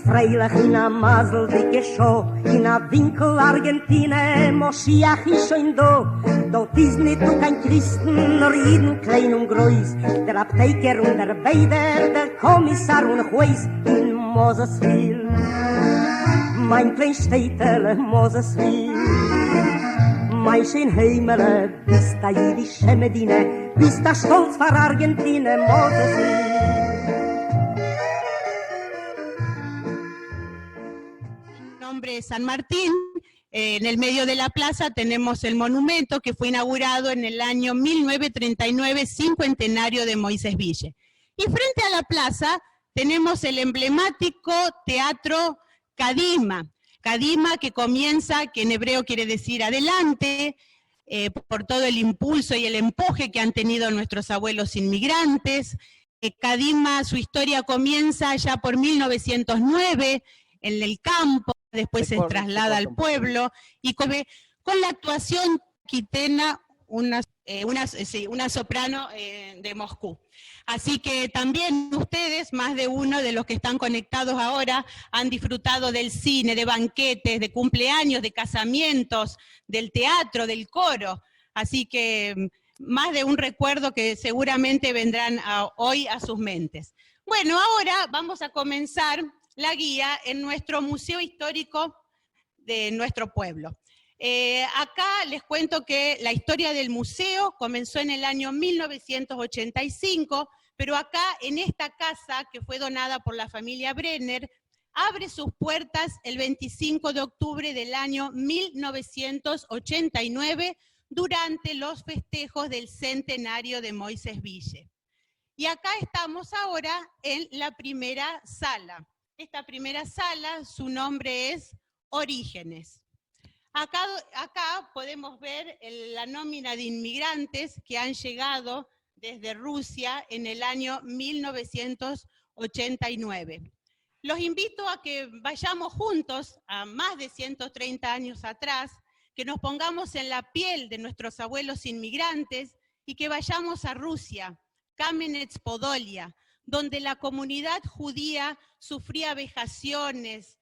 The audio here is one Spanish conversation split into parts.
freilich in a Masel dicke Show, in a Winkel Argentine, Moschiach ist schon da. Dort ist nicht nur kein Christen, nur jeden klein und groß. Der Apteker und der Beider, der Kommissar und Juez in Mosesville. Mein klein Städtel, Mosesville. Mein schön Heimele, bist da jüdische Medine, bist da stolz vor Argentine, Mosesville. Nombre es San Martín. En el medio de la plaza tenemos el monumento que fue inaugurado en el año 1939, cincuentenario de Moisés Ville. Y frente a la plaza tenemos el emblemático Teatro Kadima. Kadima, que comienza, que en hebreo quiere decir adelante, por todo el impulso y el empuje que han tenido nuestros abuelos inmigrantes. Kadima, su historia comienza ya por 1909, en el campo, después se traslada al pueblo, y con la actuación quitena, una soprano de Moscú. Así que también ustedes, más de uno de los que están conectados ahora, han disfrutado del cine, de banquetes, de cumpleaños, de casamientos, del teatro, del coro. Así que más de un recuerdo que seguramente vendrán hoy a sus mentes. Bueno, ahora vamos a comenzar la guía en nuestro museo histórico de nuestro pueblo. Acá les cuento que la historia del museo comenzó en el año 1985, pero acá en esta casa, que fue donada por la familia Brenner, abre sus puertas el 25 de octubre del año 1989 durante los festejos del centenario de Moisés Ville. Y acá estamos ahora en la primera sala. Esta primera sala, su nombre es Orígenes. Acá podemos ver la nómina de inmigrantes que han llegado desde Rusia en el año 1989. Los invito a que vayamos juntos a más de 130 años atrás, que nos pongamos en la piel de nuestros abuelos inmigrantes y que vayamos a Rusia, Kamenets-Podolia, donde la comunidad judía sufría vejaciones,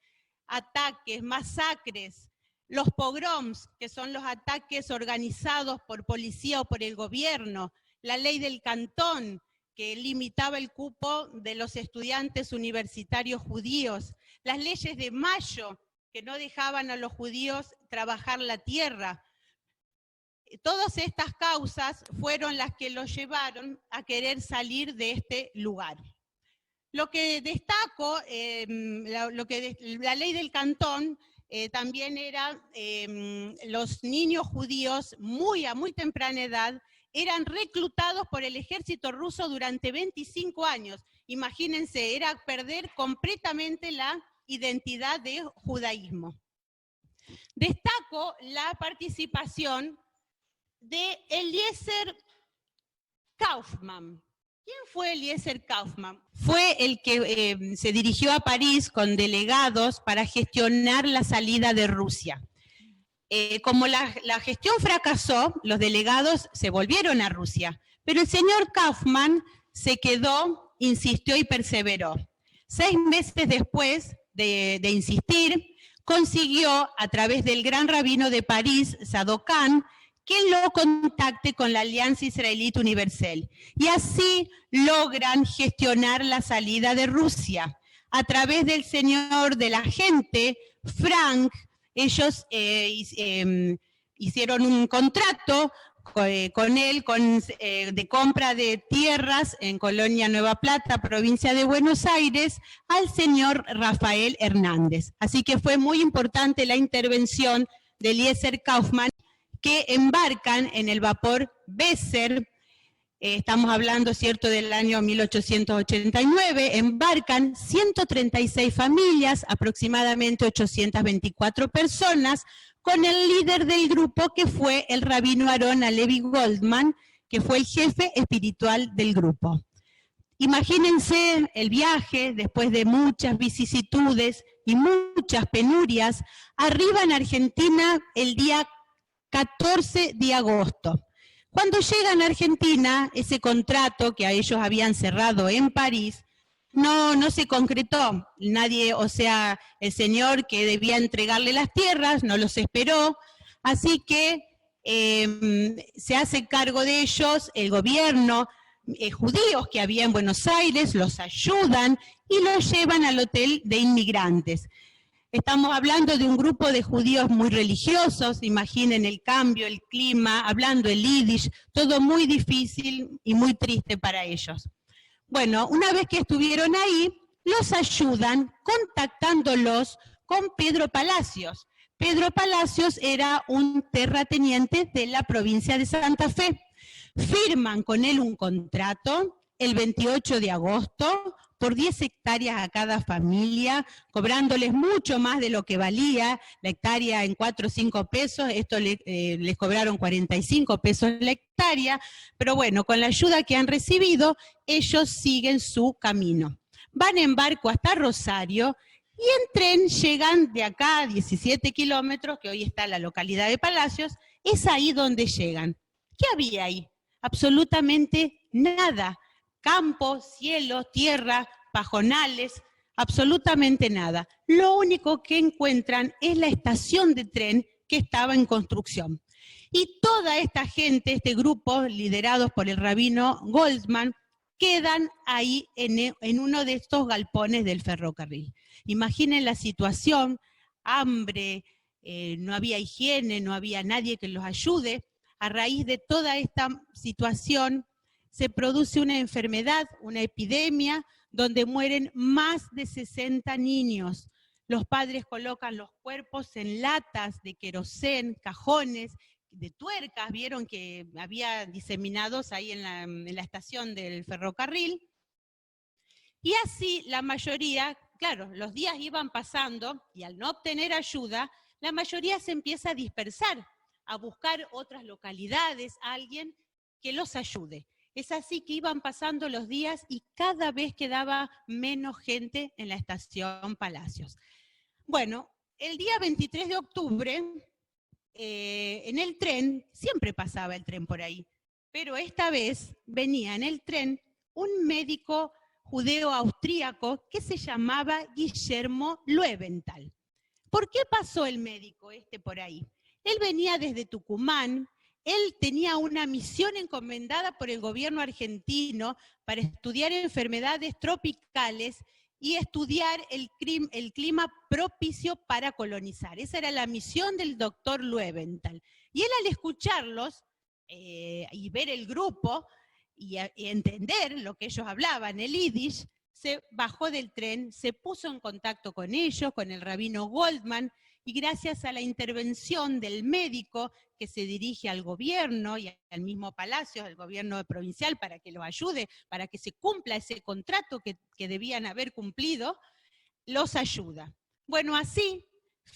ataques, masacres, los pogroms, que son los ataques organizados por policía o por el gobierno, la ley del cantón, que limitaba el cupo de los estudiantes universitarios judíos, las leyes de Mayo, que no dejaban a los judíos trabajar la tierra. Todas estas causas fueron las que los llevaron a querer salir de este lugar. Lo que destaco, la ley del cantón también era los niños judíos a muy temprana edad eran reclutados por el ejército ruso durante 25 años. Imagínense, era perder completamente la identidad de judaísmo. Destaco la participación de Eliezer Kaufman. ¿Quién fue Eliezer Kaufman? Fue el que se dirigió a París con delegados para gestionar la salida de Rusia. Como la gestión fracasó, los delegados se volvieron a Rusia, pero el señor Kaufman se quedó, insistió y perseveró. 6 meses después de insistir, consiguió a través del gran rabino de París, Sadokan, que lo contacte con la Alianza Israelita Universal. Y así logran gestionar la salida de Rusia. A través del señor de la gente, Frank, ellos hicieron un contrato con él de compra de tierras en Colonia Nueva Plata, provincia de Buenos Aires, al señor Rafael Hernández. Así que fue muy importante la intervención de Eliezer Kaufman, que embarcan en el vapor Besser, estamos hablando, ¿cierto?, del año 1889, embarcan 136 familias, aproximadamente 824 personas, con el líder del grupo que fue el rabino Aarón Alevi Goldman, que fue el jefe espiritual del grupo. Imagínense el viaje, después de muchas vicisitudes y muchas penurias, arriban a Argentina el día 14 de agosto. Cuando llegan a Argentina, ese contrato que a ellos habían cerrado en París, no se concretó. Nadie, o sea, el señor que debía entregarle las tierras no los esperó, así que se hace cargo de ellos el gobierno, judíos que había en Buenos Aires, los ayudan y los llevan al hotel de inmigrantes. Estamos hablando de un grupo de judíos muy religiosos, imaginen el cambio, el clima, hablando el yiddish, todo muy difícil y muy triste para ellos. Bueno, una vez que estuvieron ahí, los ayudan contactándolos con Pedro Palacios. Pedro Palacios era un terrateniente de la provincia de Santa Fe. Firman con él un contrato el 28 de agosto por 10 hectáreas a cada familia, cobrándoles mucho más de lo que valía la hectárea en 4 o 5 pesos, esto les cobraron 45 pesos la hectárea, pero bueno, con la ayuda que han recibido, ellos siguen su camino. Van en barco hasta Rosario y en tren llegan de acá a 17 kilómetros, que hoy está la localidad de Palacios, es ahí donde llegan. ¿Qué había ahí? Absolutamente nada. Campo, cielo, tierra, pajonales, absolutamente nada. Lo único que encuentran es la estación de tren que estaba en construcción. Y toda esta gente, este grupo, liderados por el rabino Goldman, quedan ahí en uno de estos galpones del ferrocarril. Imaginen la situación, hambre, no había higiene, no había nadie que los ayude. A raíz de toda esta situación, se produce una enfermedad, una epidemia, donde mueren más de 60 niños. Los padres colocan los cuerpos en latas de querosén, cajones, de tuercas, vieron que había diseminados ahí en la estación del ferrocarril. Y así la mayoría, claro, los días iban pasando y al no obtener ayuda, la mayoría se empieza a dispersar, a buscar otras localidades, alguien que los ayude. Es así que iban pasando los días y cada vez quedaba menos gente en la estación Palacios. Bueno, el día 23 de octubre, en el tren, siempre pasaba el tren por ahí, pero esta vez venía en el tren un médico judeo-austríaco que se llamaba Guillermo Löwenthal. ¿Por qué pasó el médico por ahí? Él venía desde Tucumán. Él tenía una misión encomendada por el gobierno argentino para estudiar enfermedades tropicales y estudiar el clima propicio para colonizar. Esa era la misión del doctor Löwenthal. Y él, al escucharlos y ver el grupo y entender lo que ellos hablaban, el yiddish, se bajó del tren, se puso en contacto con ellos, con el rabino Goldman, y gracias a la intervención del médico que se dirige al gobierno y al mismo Palacio, al gobierno provincial, para que los ayude, para que se cumpla ese contrato que debían haber cumplido, los ayuda. Bueno, así,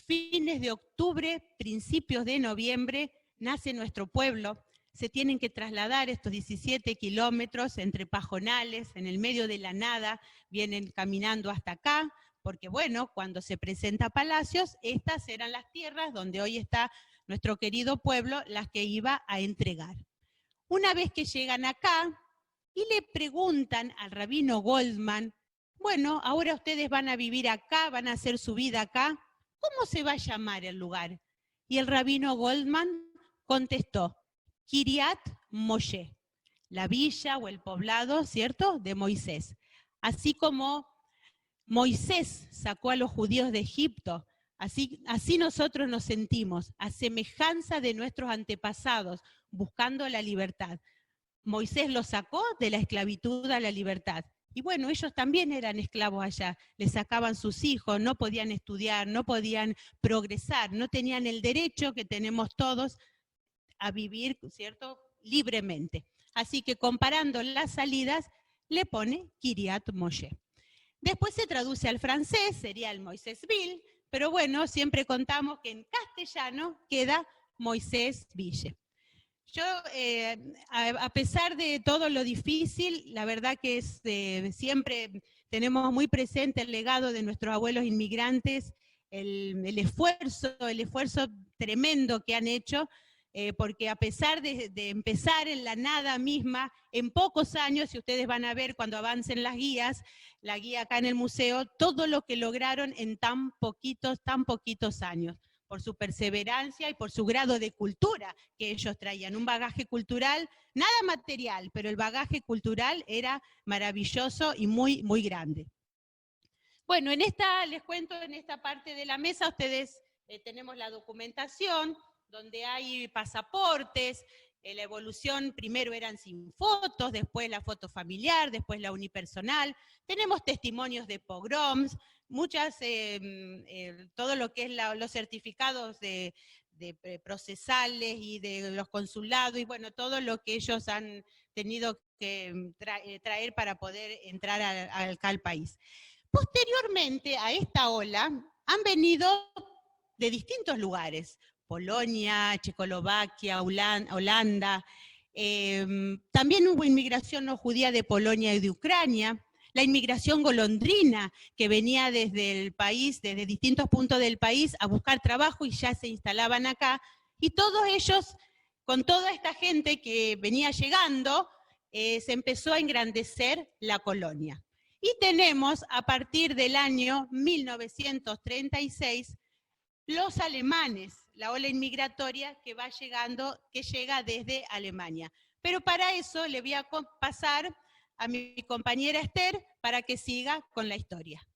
fines de octubre, principios de noviembre, nace nuestro pueblo. Se tienen que trasladar estos 17 kilómetros entre pajonales, en el medio de la nada, vienen caminando hasta acá, porque bueno, cuando se presenta Palacios, estas eran las tierras donde hoy está nuestro querido pueblo, las que iba a entregar. Una vez que llegan acá y le preguntan al rabino Goldman, bueno, ahora ustedes van a vivir acá, van a hacer su vida acá, ¿cómo se va a llamar el lugar? Y el rabino Goldman contestó, Kiryat Moshe, la villa o el poblado, ¿cierto?, de Moisés. Así como Moisés sacó a los judíos de Egipto, así nosotros nos sentimos, a semejanza de nuestros antepasados, buscando la libertad. Moisés los sacó de la esclavitud a la libertad. Y bueno, ellos también eran esclavos allá, les sacaban sus hijos, no podían estudiar, no podían progresar, no tenían el derecho que tenemos todos a vivir, ¿cierto?, libremente. Así que comparando las salidas, le pone Kiryat Moshe. Después se traduce al francés, sería el Moisésville, pero bueno, siempre contamos que en castellano queda Moisésville. Yo, a pesar de todo lo difícil, la verdad que siempre tenemos muy presente el legado de nuestros abuelos inmigrantes, el esfuerzo tremendo que han hecho. porque a pesar de empezar en la nada misma, en pocos años, si ustedes van a ver cuando avancen las guías, la guía acá en el museo, todo lo que lograron en tan poquitos años, por su perseverancia y por su grado de cultura que ellos traían, un bagaje cultural, nada material, pero el bagaje cultural era maravilloso y muy, muy grande. Bueno, les cuento, en esta parte de la mesa ustedes tenemos la documentación, donde hay pasaportes, la evolución primero eran sin fotos, después la foto familiar, después la unipersonal, tenemos testimonios de pogroms, todo lo que es los certificados de procesales y de los consulados, y bueno, todo lo que ellos han tenido que traer para poder entrar acá al país. Posteriormente a esta ola han venido de distintos lugares, Polonia, Checoslovaquia, Holanda, también hubo inmigración no judía de Polonia y de Ucrania, la inmigración golondrina que venía desde el país, desde distintos puntos del país a buscar trabajo y ya se instalaban acá, y todos ellos, con toda esta gente que venía llegando, se empezó a engrandecer la colonia. Y tenemos a partir del año 1936 los alemanes, la ola inmigratoria que va llegando, que llega desde Alemania. Pero para eso le voy a pasar a mi compañera Esther para que siga con la historia.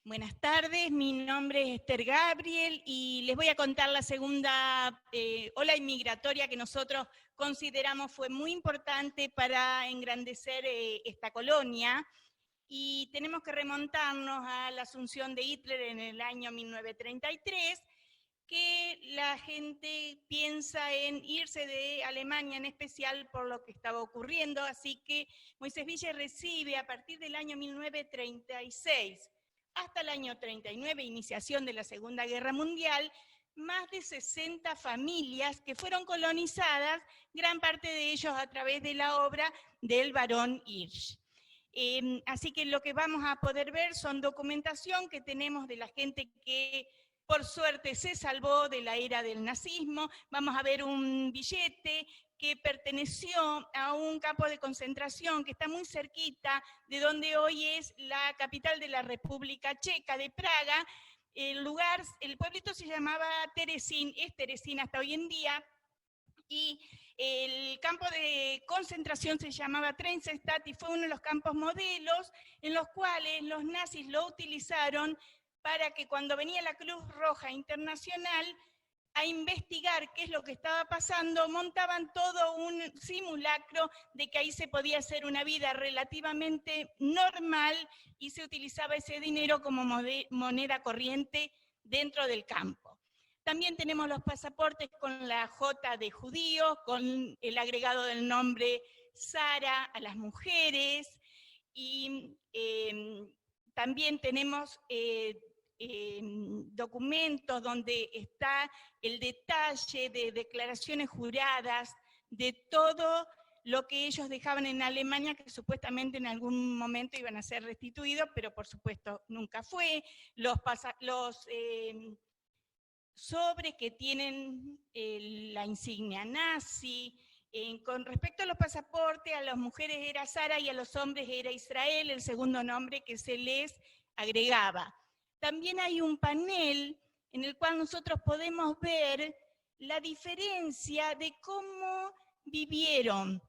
Buenas tardes, mi nombre es Esther Gabriel y les voy a contar la segunda ola inmigratoria que nosotros consideramos fue muy importante para engrandecer esta colonia. Y tenemos que remontarnos a la asunción de Hitler en el año 1933, que la gente piensa en irse de Alemania, en especial por lo que estaba ocurriendo, así que Moisés Villa recibe a partir del año 1936 hasta el año 39, iniciación de la Segunda Guerra Mundial, más de 60 familias que fueron colonizadas, gran parte de ellos a través de la obra del barón Hirsch. Así que lo que vamos a poder ver son documentación que tenemos de la gente que por suerte se salvó de la era del nazismo. Vamos a ver un billete que perteneció a un campo de concentración que está muy cerquita de donde hoy es la capital de la República Checa, de Praga. El pueblito se llamaba Terezín, es Terezín hasta hoy en día, y el campo de concentración se llamaba Theresienstadt y fue uno de los campos modelos en los cuales los nazis lo utilizaron para que cuando venía la Cruz Roja Internacional a investigar qué es lo que estaba pasando, montaban todo un simulacro de que ahí se podía hacer una vida relativamente normal y se utilizaba ese dinero como moneda corriente dentro del campo. También tenemos los pasaportes con la J de judío, con el agregado del nombre Sara a las mujeres, y también tenemos documentos donde está el detalle de declaraciones juradas de todo lo que ellos dejaban en Alemania, que supuestamente en algún momento iban a ser restituidos, pero por supuesto nunca fue. Los sobres que tienen la insignia nazi. Con respecto a los pasaportes, a las mujeres era Sara y a los hombres era Israel, el segundo nombre que se les agregaba. También hay un panel en el cual nosotros podemos ver la diferencia de cómo vivían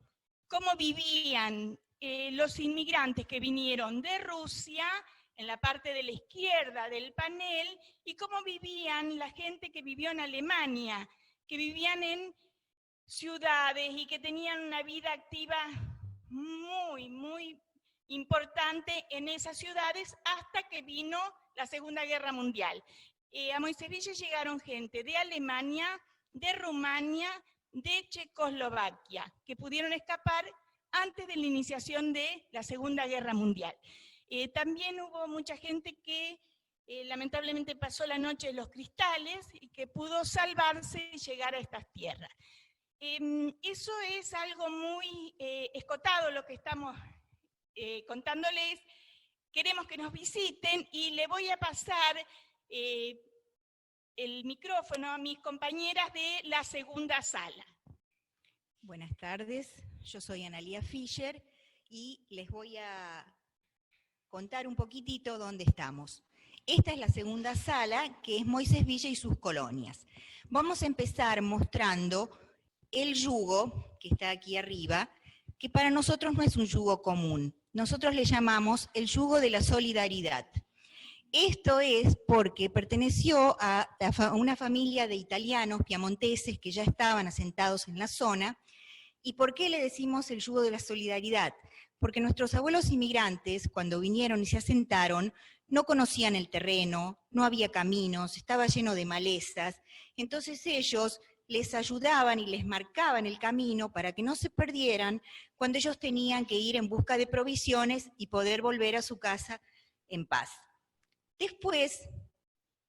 los inmigrantes que vinieron de Rusia, en la parte de la izquierda del panel, y cómo vivían la gente que vivió en Alemania, que vivían en ciudades y que tenían una vida activa muy, muy importante en esas ciudades hasta que vino la Segunda Guerra Mundial. A Moisés Villa llegaron gente de Alemania, de Rumania, de Checoslovaquia, que pudieron escapar antes de la iniciación de la Segunda Guerra Mundial. También hubo mucha gente que lamentablemente pasó la noche de los cristales y que pudo salvarse y llegar a estas tierras. Eso es algo muy escotado lo que estamos contándoles. Queremos que nos visiten y le voy a pasar el micrófono a mis compañeras de la segunda sala. Buenas tardes, yo soy Analía Fischer y les voy a contar un poquitito dónde estamos. Esta es la segunda sala, que es Moisés Villa y sus colonias. Vamos a empezar mostrando el yugo, que está aquí arriba, que para nosotros no es un yugo común. Nosotros le llamamos el yugo de la solidaridad. Esto es porque perteneció a una familia de italianos piamonteses que ya estaban asentados en la zona. ¿Y por qué le decimos el yugo de la solidaridad? Porque nuestros abuelos inmigrantes, cuando vinieron y se asentaron, no conocían el terreno, no había caminos, estaba lleno de malezas. Entonces ellos les ayudaban y les marcaban el camino para que no se perdieran cuando ellos tenían que ir en busca de provisiones y poder volver a su casa en paz. Después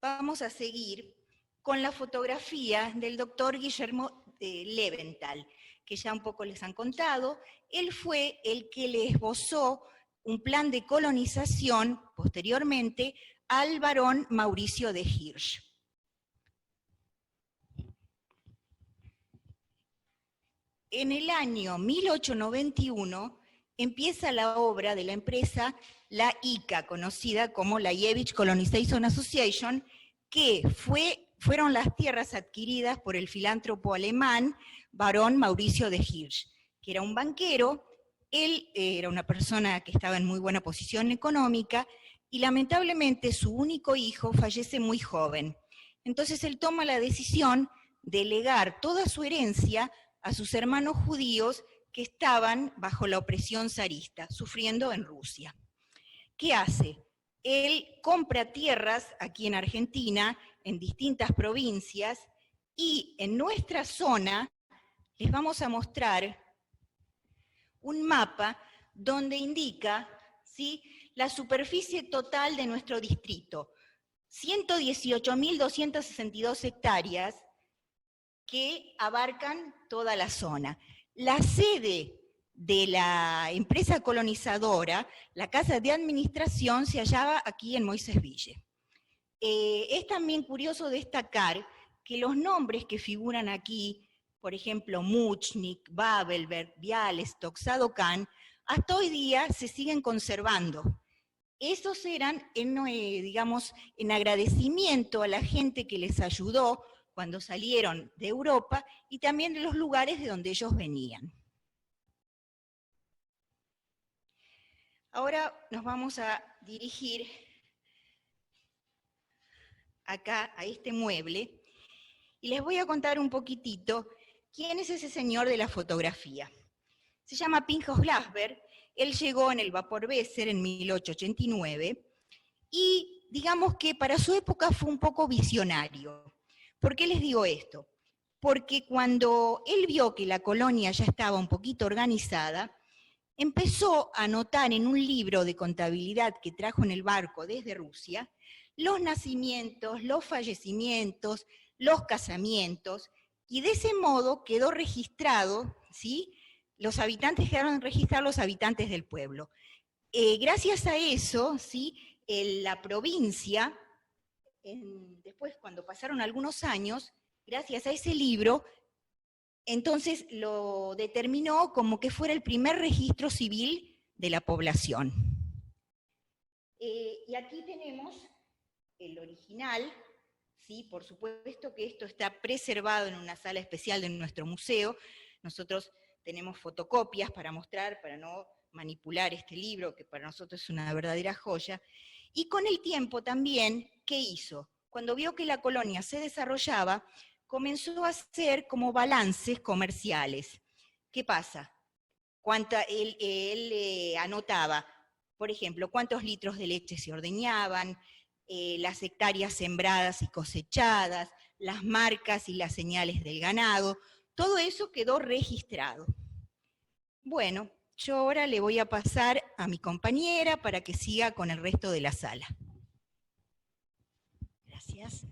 vamos a seguir con la fotografía del doctor Guillermo Leventhal, que ya un poco les han contado. Él fue el que le esbozó un plan de colonización posteriormente al barón Mauricio de Hirsch. En el año 1891 empieza la obra de la empresa la ICA, conocida como la Liebig Colonization Association, que fueron las tierras adquiridas por el filántropo alemán barón Mauricio de Hirsch, que era un banquero. Él era una persona que estaba en muy buena posición económica y lamentablemente su único hijo fallece muy joven. Entonces él toma la decisión de legar toda su herencia a sus hermanos judíos que estaban bajo la opresión zarista, sufriendo en Rusia. ¿Qué hace? Él compra tierras aquí en Argentina, en distintas provincias, y en nuestra zona les vamos a mostrar un mapa donde indica, ¿sí?, la superficie total de nuestro distrito. 118.262 hectáreas que abarcan toda la zona. La sede de la empresa colonizadora, la Casa de Administración, se hallaba aquí en Moisés Villa. Es también curioso destacar que los nombres que figuran aquí, por ejemplo, Muchnik, Babelberg, Bialystok, Sadokán, hasta hoy día se siguen conservando. Esos eran, digamos, en agradecimiento a la gente que les ayudó cuando salieron de Europa y también de los lugares de donde ellos venían. Ahora nos vamos a dirigir acá a este mueble y les voy a contar un poquitito quién es ese señor de la fotografía. Se llama Pinchas Glasberg. Él llegó en el vapor Weser en 1889 y digamos que para su época fue un poco visionario. ¿Por qué les digo esto? Porque cuando él vio que la colonia ya estaba un poquito organizada, empezó a anotar en un libro de contabilidad que trajo en el barco desde Rusia los nacimientos, los fallecimientos, los casamientos, y de ese modo quedó registrado, ¿sí?, los habitantes quedaron registrados, los habitantes del pueblo. Gracias a eso, ¿sí?, la provincia, después cuando pasaron algunos años, gracias a ese libro, entonces lo determinó como que fuera el primer registro civil de la población. Y aquí tenemos el original, ¿sí? Por supuesto que esto está preservado en una sala especial de nuestro museo. Nosotros tenemos fotocopias para mostrar, para no manipular este libro, que para nosotros es una verdadera joya. Y con el tiempo también, ¿qué hizo? Cuando vio que la colonia se desarrollaba, comenzó a hacer como balances comerciales. ¿Qué pasa? Él anotaba, por ejemplo, cuántos litros de leche se ordeñaban, las hectáreas sembradas y cosechadas, las marcas y las señales del ganado. Todo eso quedó registrado. Bueno, yo ahora le voy a pasar a mi compañera para que siga con el resto de la sala. Gracias.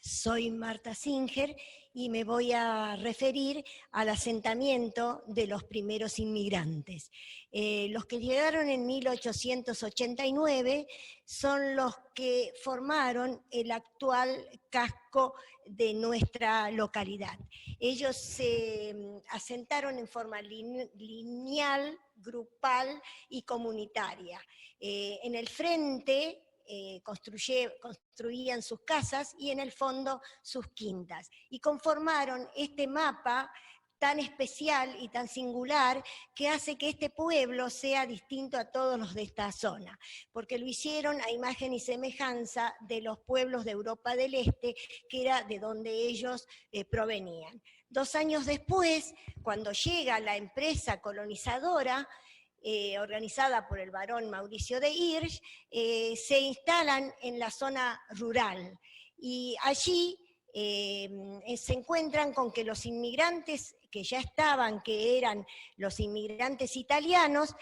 Soy Marta Singer y me voy a referir al asentamiento de los primeros inmigrantes. Los que llegaron en 1889 son los que formaron el actual casco de nuestra localidad. Ellos se asentaron en forma lineal, grupal y comunitaria. En el frente construían sus casas y en el fondo sus quintas. Y conformaron este mapa tan especial y tan singular que hace que este pueblo sea distinto a todos los de esta zona, porque lo hicieron a imagen y semejanza de los pueblos de Europa del Este, que era de donde ellos provenían. 2 años después, cuando llega la empresa colonizadora, organizada por el barón Mauricio de Hirsch, se instalan en la zona rural y allí se encuentran con que los inmigrantes que ya estaban, que eran los inmigrantes italianos,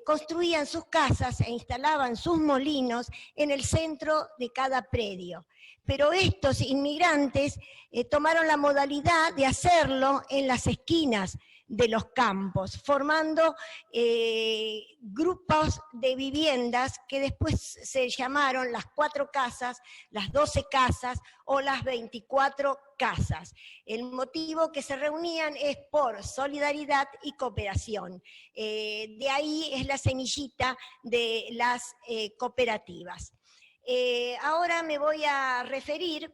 construían sus casas e instalaban sus molinos en el centro de cada predio. Pero estos inmigrantes tomaron la modalidad de hacerlo en las esquinas de los campos, formando grupos de viviendas que después se llamaron las 4 casas, las 12 casas o las 24 casas. El motivo que se reunían es por solidaridad y cooperación. De ahí es la semillita de las cooperativas. Ahora me voy a referir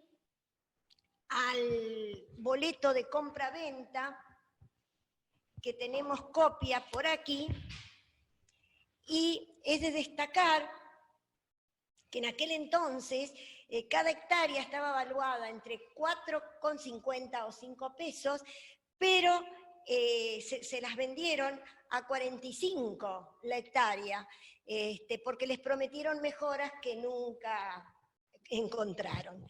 al boleto de compra-venta, que tenemos copia por aquí, y es de destacar que en aquel entonces cada hectárea estaba evaluada entre 4,50 o 5 pesos, pero se las vendieron a 45 la hectárea, porque les prometieron mejoras que nunca encontraron.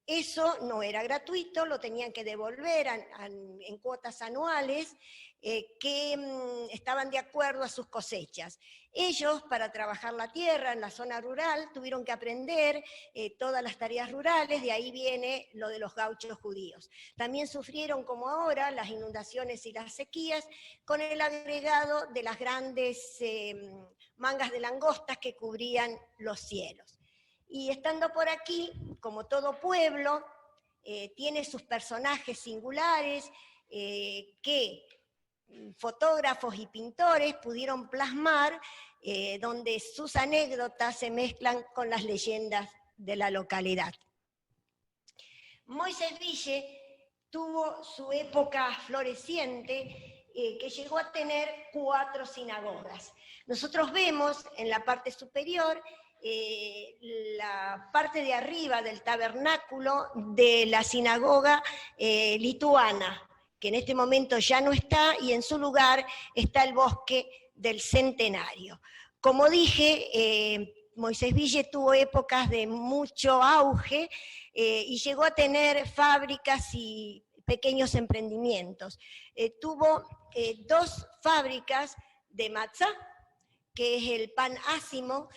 Eso no era gratuito, lo tenían que devolver en cuotas anuales que estaban de acuerdo a sus cosechas. Ellos, para trabajar la tierra en la zona rural, tuvieron que aprender todas las tareas rurales, de ahí viene lo de los gauchos judíos. También sufrieron, como ahora, las inundaciones y las sequías, con el agregado de las grandes mangas de langostas que cubrían los cielos. Y estando por aquí, como todo pueblo, tiene sus personajes singulares que fotógrafos y pintores pudieron plasmar, donde sus anécdotas se mezclan con las leyendas de la localidad. Moisés Ville tuvo su época floreciente, que llegó a tener 4 sinagogas. Nosotros vemos en la parte superior la parte de arriba del tabernáculo de la sinagoga lituana, que en este momento ya no está, y en su lugar está el bosque del Centenario. Como dije, Moisés Ville tuvo épocas de mucho auge y llegó a tener fábricas y pequeños emprendimientos. Tuvo 2 fábricas de matzá, que es el pan ácimo,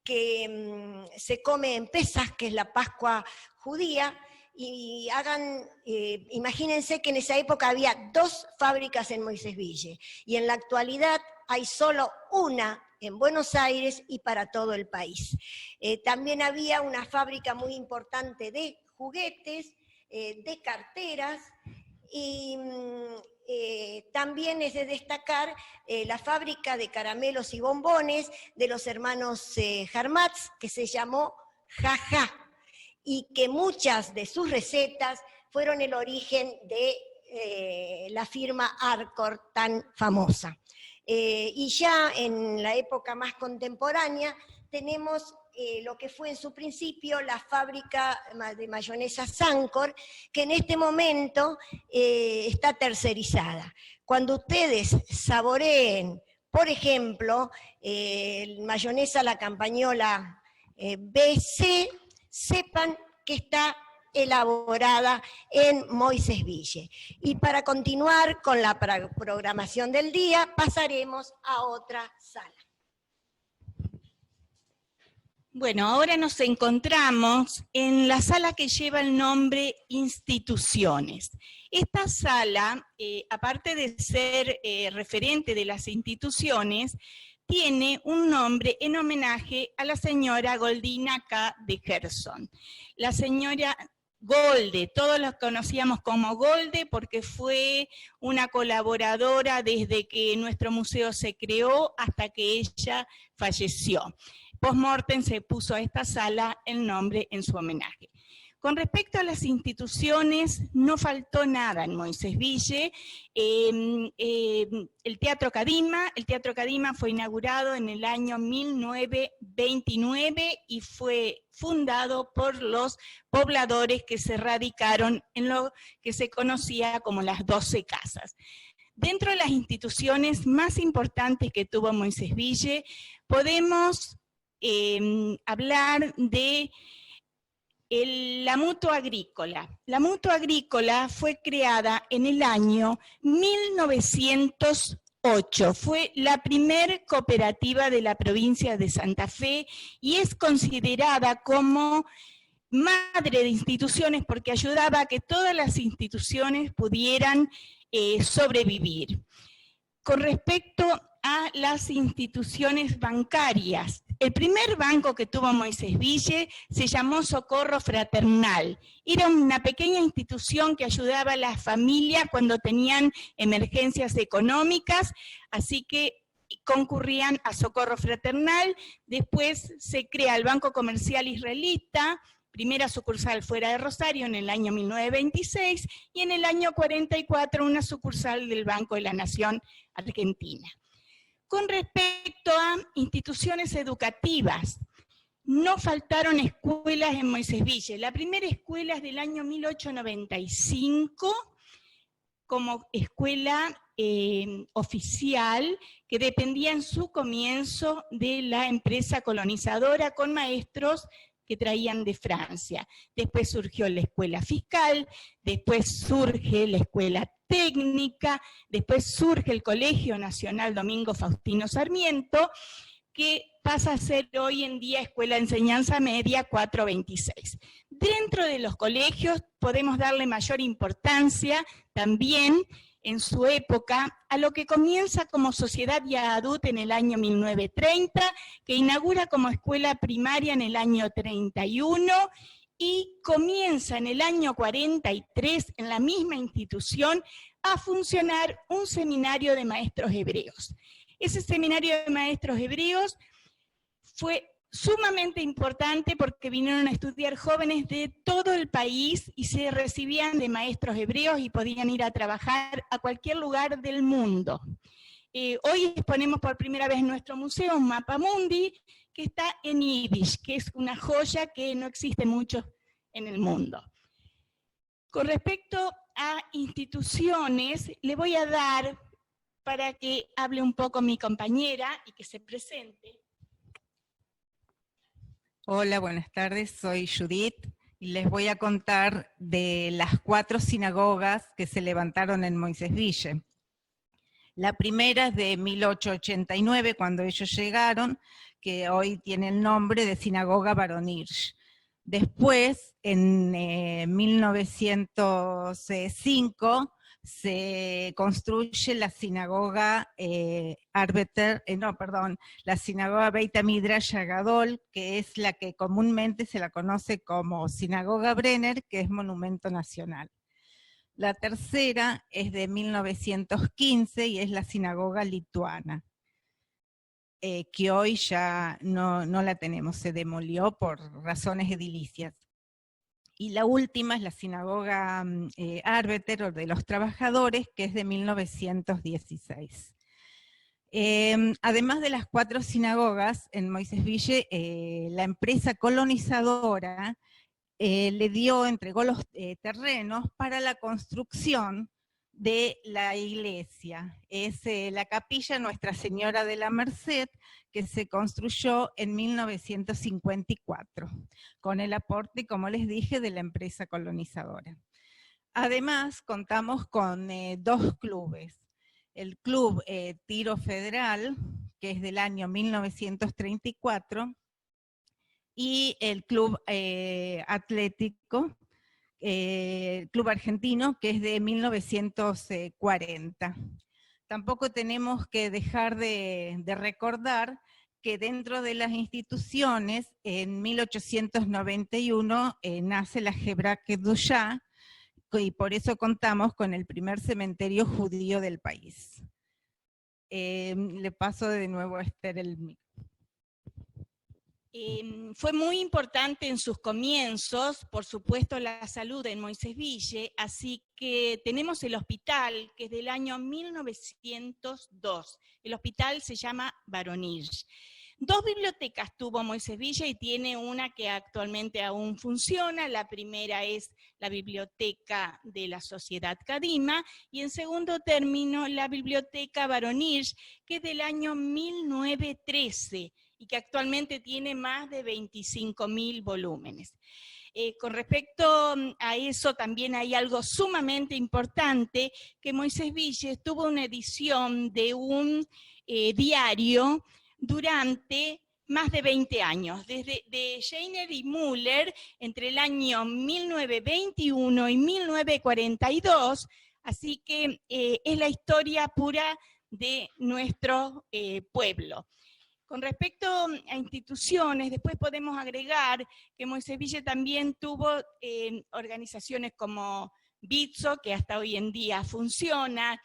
que se come en Pesaj, que es la Pascua judía, y imagínense que en esa época había 2 fábricas en Moisés Ville, y en la actualidad hay solo una en Buenos Aires y para todo el país. También había una fábrica muy importante de juguetes, de carteras, y también es de destacar la fábrica de caramelos y bombones de los hermanos Harmatz, que se llamó Jaja, y que muchas de sus recetas fueron el origen de la firma Arcor tan famosa. Y ya en la época más contemporánea tenemos lo que fue en su principio la fábrica de mayonesa Sancor, que en este momento está tercerizada. Cuando ustedes saboreen, por ejemplo, mayonesa La Campañola BC, sepan que está elaborada en Moisés Ville. Y para continuar con la programación del día, pasaremos a otra sala. Bueno, ahora nos encontramos en la sala que lleva el nombre Instituciones. Esta sala, aparte de ser referente de las instituciones, tiene un nombre en homenaje a la señora Goldina K. de Gerson. La señora Golde, todos la conocíamos como Golde porque fue una colaboradora desde que nuestro museo se creó hasta que ella falleció. Post-mortem se puso a esta sala el nombre en su homenaje. Con respecto a las instituciones, no faltó nada en Moisés Ville. El Teatro Cadima fue inaugurado en el año 1929 y fue fundado por los pobladores que se radicaron en lo que se conocía como las 12 casas. Dentro de las instituciones más importantes que tuvo Moisés Ville, podemos hablar de la Mutua Agrícola. La Mutua Agrícola fue creada en el año 1908. Fue la primer cooperativa de la provincia de Santa Fe y es considerada como madre de instituciones porque ayudaba a que todas las instituciones pudieran sobrevivir. Con respecto a las instituciones bancarias, el primer banco que tuvo Moisés Ville se llamó Socorro Fraternal. Era una pequeña institución que ayudaba a las familias cuando tenían emergencias económicas, así que concurrían a Socorro Fraternal. Después se crea el Banco Comercial Israelita, primera sucursal fuera de Rosario en el año 1926, y en el año 44 una sucursal del Banco de la Nación Argentina. Con respecto a instituciones educativas, no faltaron escuelas en Moisés Ville. La primera escuela es del año 1895, como escuela oficial, que dependía en su comienzo de la empresa colonizadora con maestros que traían de Francia. Después surgió la escuela fiscal, después surge la escuela técnica, después surge el Colegio Nacional Domingo Faustino Sarmiento, que pasa a ser hoy en día Escuela de Enseñanza Media 426. Dentro de los colegios podemos darle mayor importancia también en su época a lo que comienza como Sociedad Yadut en el año 1930, que inaugura como escuela primaria en el año 31, y comienza en el año 43 en la misma institución a funcionar un seminario de maestros hebreos. Ese seminario de maestros hebreos fue sumamente importante porque vinieron a estudiar jóvenes de todo el país y se recibían de maestros hebreos y podían ir a trabajar a cualquier lugar del mundo. Hoy exponemos por primera vez en nuestro museo un mapa mundi que está en Yiddish, que es una joya que no existe mucho en el mundo. Con respecto a instituciones, le voy a dar, para que hable un poco mi compañera y que se presente. Hola, buenas tardes, soy Judith y les voy a contar de las 4 sinagogas que se levantaron en Moisés Ville. La primera es de 1889, cuando ellos llegaron, que hoy tiene el nombre de Sinagoga Baron Hirsch. Después, en 1905, se construye la sinagoga la sinagoga Beit Midrash Gadol, que es la que comúnmente se la conoce como Sinagoga Brenner, que es monumento nacional. La tercera es de 1915 y es la sinagoga lituana, que hoy ya no la tenemos, se demolió por razones edilicias. Y la última es la sinagoga Arbeter, o de los trabajadores, que es de 1916. Además de las 4 sinagogas, en Moisés Ville, la empresa colonizadora entregó los terrenos para la construcción de la iglesia. Es la capilla Nuestra Señora de la Merced, que se construyó en 1954, con el aporte, como les dije, de la empresa colonizadora. Además, contamos con 2 clubes. El Club Tiro Federal, que es del año 1934, y el club atlético, Club Argentino, que es de 1940. Tampoco tenemos que dejar de recordar que dentro de las instituciones, en 1891, nace la Hebra'ah Kedushá, y por eso contamos con el primer cementerio judío del país. Le paso de nuevo a Esther el micrófono. Fue muy importante en sus comienzos, por supuesto, la salud en Moisés Ville, así que tenemos el hospital, que es del año 1902. El hospital se llama Baronij. 2 bibliotecas tuvo Moisés Ville y tiene una que actualmente aún funciona. La primera es la Biblioteca de la Sociedad Kadima y en segundo término la Biblioteca Baronij, que es del año 1913 y que actualmente tiene más de 25.000 volúmenes. Con respecto a eso también hay algo sumamente importante, que Moisés Ville tuvo una edición de un diario durante más de 20 años, desde Scheiner y Müller, entre el año 1921 y 1942, así que es la historia pura de nuestro pueblo. Con respecto a instituciones, después podemos agregar que Moisés Ville también tuvo organizaciones como Bitso, que hasta hoy en día funciona,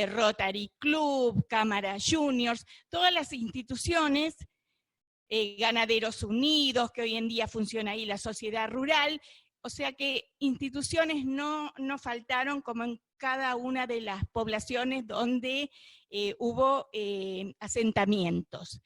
Rotary Club, Cámara Juniors, todas las instituciones, Ganaderos Unidos, que hoy en día funciona ahí la sociedad rural, o sea que instituciones no faltaron como en cada una de las poblaciones donde hubo asentamientos.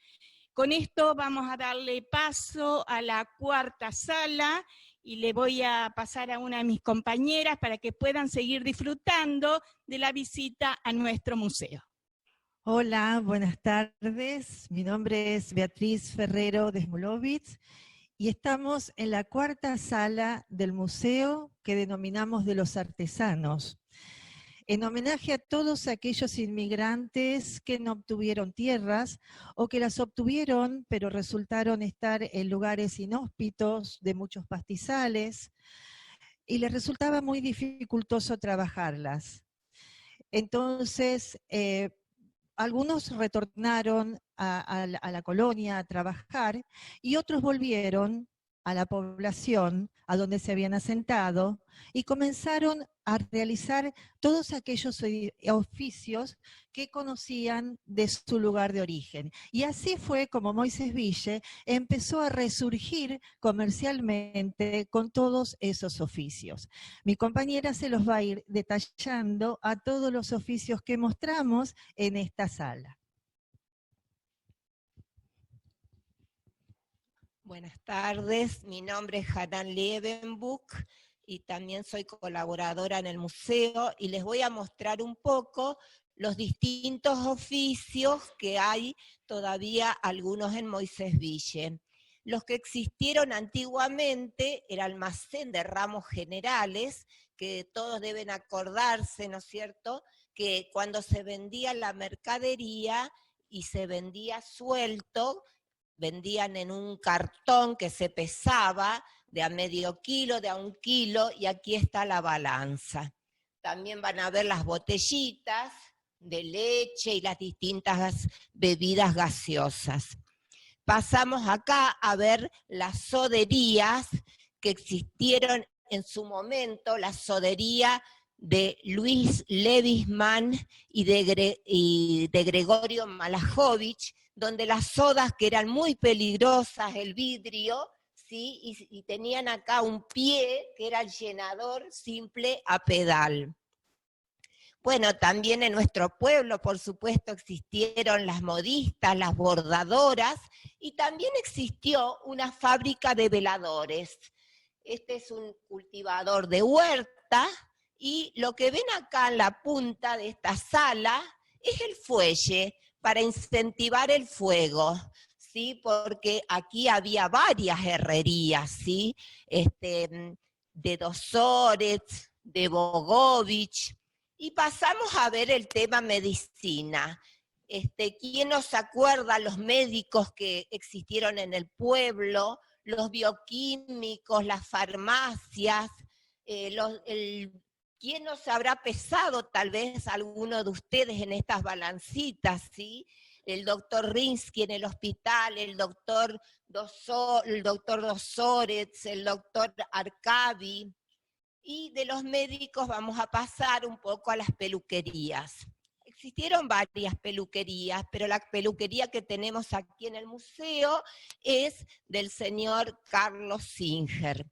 Con esto vamos a darle paso a la cuarta sala, y le voy a pasar a una de mis compañeras para que puedan seguir disfrutando de la visita a nuestro museo. Hola, buenas tardes. Mi nombre es Beatriz Ferrero de Smulovitz y estamos en la cuarta sala del museo que denominamos de los artesanos, en homenaje a todos aquellos inmigrantes que no obtuvieron tierras o que las obtuvieron pero resultaron estar en lugares inhóspitos de muchos pastizales y les resultaba muy dificultoso trabajarlas. Entonces, algunos retornaron a la colonia a trabajar y otros volvieron a la población a donde se habían asentado y comenzaron a realizar todos aquellos oficios que conocían de su lugar de origen. Y así fue como Moisés Ville empezó a resurgir comercialmente con todos esos oficios. Mi compañera se los va a ir detallando a todos los oficios que mostramos en esta sala. Buenas tardes, mi nombre es Hanan Levenbuch y también soy colaboradora en el museo y les voy a mostrar un poco los distintos oficios que hay todavía algunos en Moisés Ville. Los que existieron antiguamente, el almacén de ramos generales, que todos deben acordarse, ¿no es cierto?, que cuando se vendía la mercadería y se vendía suelto, vendían en un cartón que se pesaba de a medio kilo, de a 1 kilo, y aquí está la balanza. También van a ver las botellitas de leche y las distintas bebidas gaseosas. Pasamos acá a ver las soderías que existieron en su momento, la sodería de Luis Levisman y de Gregorio Malajovich, donde las sodas, que eran muy peligrosas, el vidrio, ¿sí? y tenían acá un pie, que era el llenador simple a pedal. Bueno, también en nuestro pueblo, por supuesto, existieron las modistas, las bordadoras, y también existió una fábrica de veladores. Este es un cultivador de huerta, y lo que ven acá en la punta de esta sala es el fuelle, para incentivar el fuego, ¿sí? Porque aquí había varias herrerías, ¿sí? De Dosores, de Bogovich, y pasamos a ver el tema medicina. ¿Quién nos acuerda los médicos que existieron en el pueblo, los bioquímicos, las farmacias, ¿quién nos habrá pesado tal vez alguno de ustedes en estas balancitas, ¿sí? El doctor Rinsky en el hospital, el doctor Dosórez, el doctor Arcabi, y de los médicos vamos a pasar un poco a las peluquerías. Existieron varias peluquerías, pero la peluquería que tenemos aquí en el museo es del señor Carlos Singer.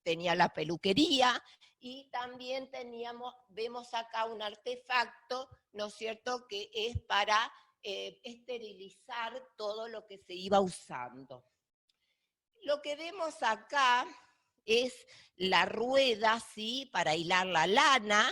Tenía la peluquería y también vemos acá un artefacto, ¿no es cierto?, que es para esterilizar todo lo que se iba usando. Lo que vemos acá es la rueda, ¿sí?, para hilar la lana,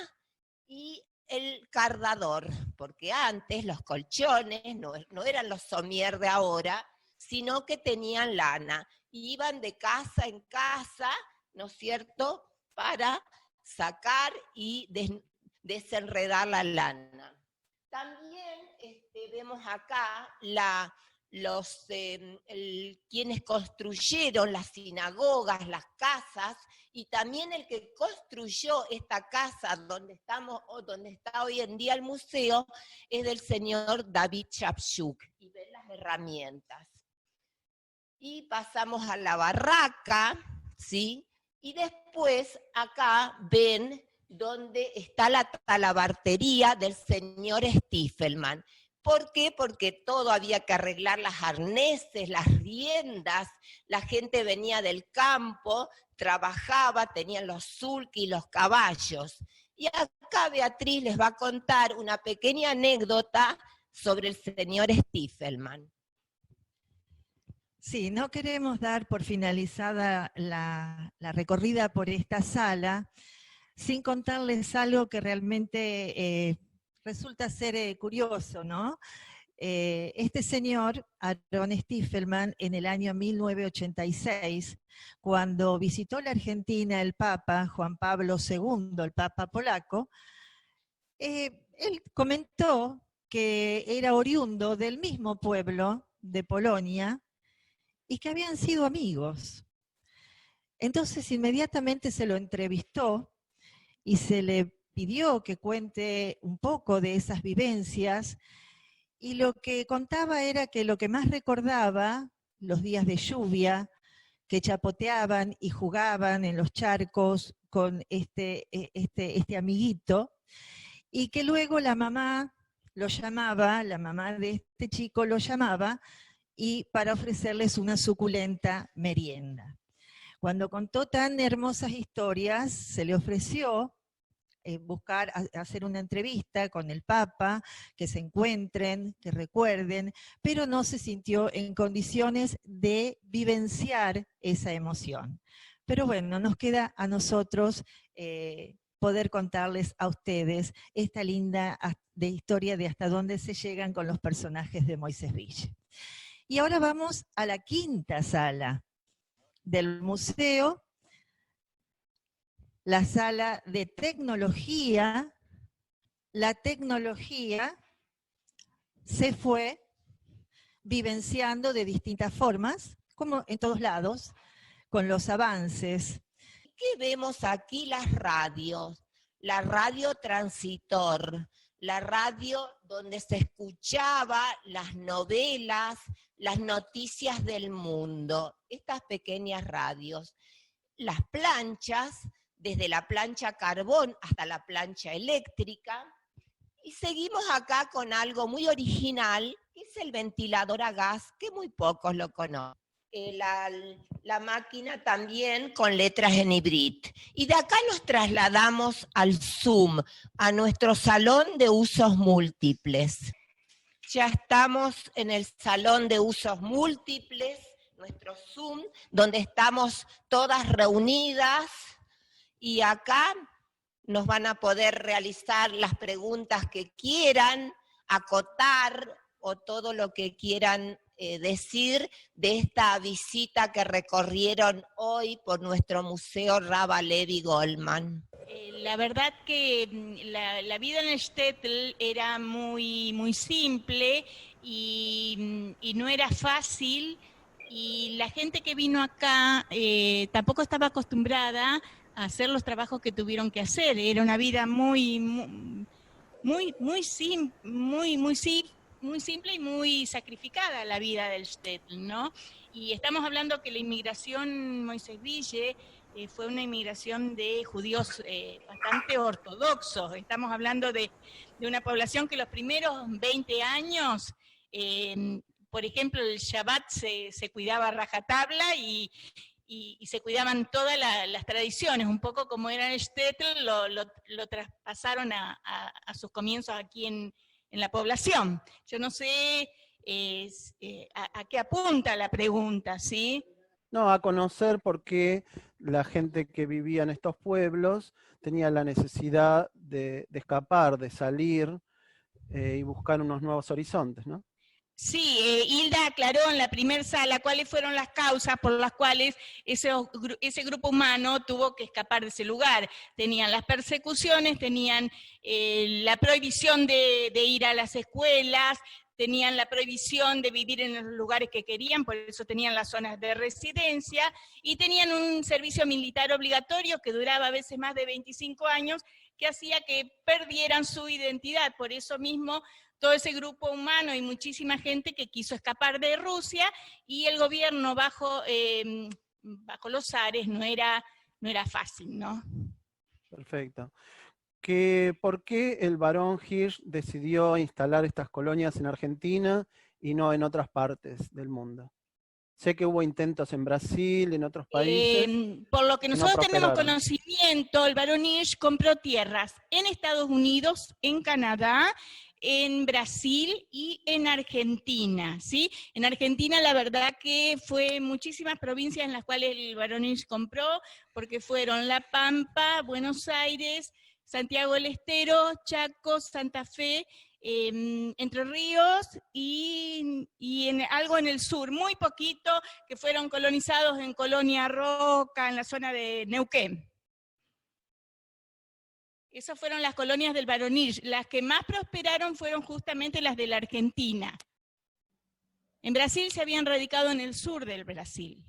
y el cardador, porque antes los colchones no eran los somier de ahora, sino que tenían lana, y iban de casa en casa, ¿no es cierto?, para sacar y desenredar la lana. También vemos acá quienes construyeron las sinagogas, las casas, y también el que construyó esta casa donde está hoy en día el museo, es del señor David Shapshuk, y ven las herramientas. Y pasamos a la barraca, ¿sí? Y después acá ven donde está la talabartería del señor Stiefelman. ¿Por qué? Porque todo había que arreglar, las arneses, las riendas, la gente venía del campo, trabajaba, tenían los sulky y los caballos. Y acá Beatriz les va a contar una pequeña anécdota sobre el señor Stiefelman. Sí, no queremos dar por finalizada la recorrida por esta sala sin contarles algo que realmente resulta ser curioso, ¿no? Este señor, Aaron Stiefelman, en el año 1986, cuando visitó la Argentina el Papa Juan Pablo II, el Papa polaco, él comentó que era oriundo del mismo pueblo de Polonia, y que habían sido amigos. Entonces inmediatamente se lo entrevistó y se le pidió que cuente un poco de esas vivencias, y lo que contaba era que lo que más recordaba, los días de lluvia, que chapoteaban y jugaban en los charcos con este amiguito, y que luego la mamá lo llamaba, la mamá de este chico lo llamaba, y para ofrecerles una suculenta merienda. Cuando contó tan hermosas historias, se le ofreció hacer una entrevista con el Papa, que se encuentren, que recuerden, pero no se sintió en condiciones de vivenciar esa emoción. Pero bueno, nos queda a nosotros poder contarles a ustedes esta linda historia de hasta dónde se llegan con los personajes de Moisés Villa. Y ahora vamos a la quinta sala del museo, la sala de tecnología. La tecnología se fue vivenciando de distintas formas, como en todos lados, con los avances. ¿Qué vemos aquí? Las radios, la radio transitor, la radio donde se escuchaba las novelas, las noticias del mundo, estas pequeñas radios. Las planchas, desde la plancha carbón hasta la plancha eléctrica, y seguimos acá con algo muy original, que es el ventilador a gas, que muy pocos lo conocen. La máquina también con letras en hibrid. Y de acá nos trasladamos al Zoom, a nuestro salón de usos múltiples. Ya estamos en el salón de usos múltiples, nuestro Zoom, donde estamos todas reunidas, y acá nos van a poder realizar las preguntas que quieran, acotar, o todo lo que quieran decir de esta visita que recorrieron hoy por nuestro Museo Rava Levi Goldman. La verdad que la vida en el shtetl era muy, muy simple y no era fácil y la gente que vino acá tampoco estaba acostumbrada a hacer los trabajos que tuvieron que hacer. Era una vida muy simple y muy sacrificada la vida del shtetl, ¿no? Y estamos hablando que la inmigración Moisés Ville fue una inmigración de judíos bastante ortodoxos. Estamos hablando de una población que los primeros 20 años, por ejemplo, el Shabbat se cuidaba a rajatabla y se cuidaban todas las tradiciones, un poco como era el shtetl, lo traspasaron a sus comienzos aquí en la población. Yo no sé a qué apunta la pregunta, ¿sí? No, a conocer por qué la gente que vivía en estos pueblos tenía la necesidad de escapar, de salir y buscar unos nuevos horizontes, ¿no? Sí, Hilda aclaró en la primera sala cuáles fueron las causas por las cuales ese grupo humano tuvo que escapar de ese lugar. Tenían las persecuciones, tenían la prohibición de ir a las escuelas, tenían la prohibición de vivir en los lugares que querían, por eso tenían las zonas de residencia, y tenían un servicio militar obligatorio que duraba a veces más de 25 años, que hacía que perdieran su identidad. Por eso mismo, todo ese grupo humano y muchísima gente que quiso escapar de Rusia, y el gobierno bajo los zares no era fácil, ¿no? Perfecto. ¿Por qué el barón Hirsch decidió instalar estas colonias en Argentina y no en otras partes del mundo? Sé que hubo intentos en Brasil, en otros países. Por lo que nosotros tenemos conocimiento, el barón Hirsch compró tierras en Estados Unidos, en Canadá, en Brasil y en Argentina, ¿sí? En Argentina la verdad que fue muchísimas provincias en las cuales el barón Hirsch compró, porque fueron La Pampa, Buenos Aires, Santiago del Estero, Chaco, Santa Fe, Entre Ríos y algo en el sur, muy poquito, que fueron colonizados en Colonia Roca, en la zona de Neuquén. Esas fueron las colonias del barón Hirsch. Las que más prosperaron fueron justamente las de la Argentina. En Brasil se habían radicado en el sur del Brasil.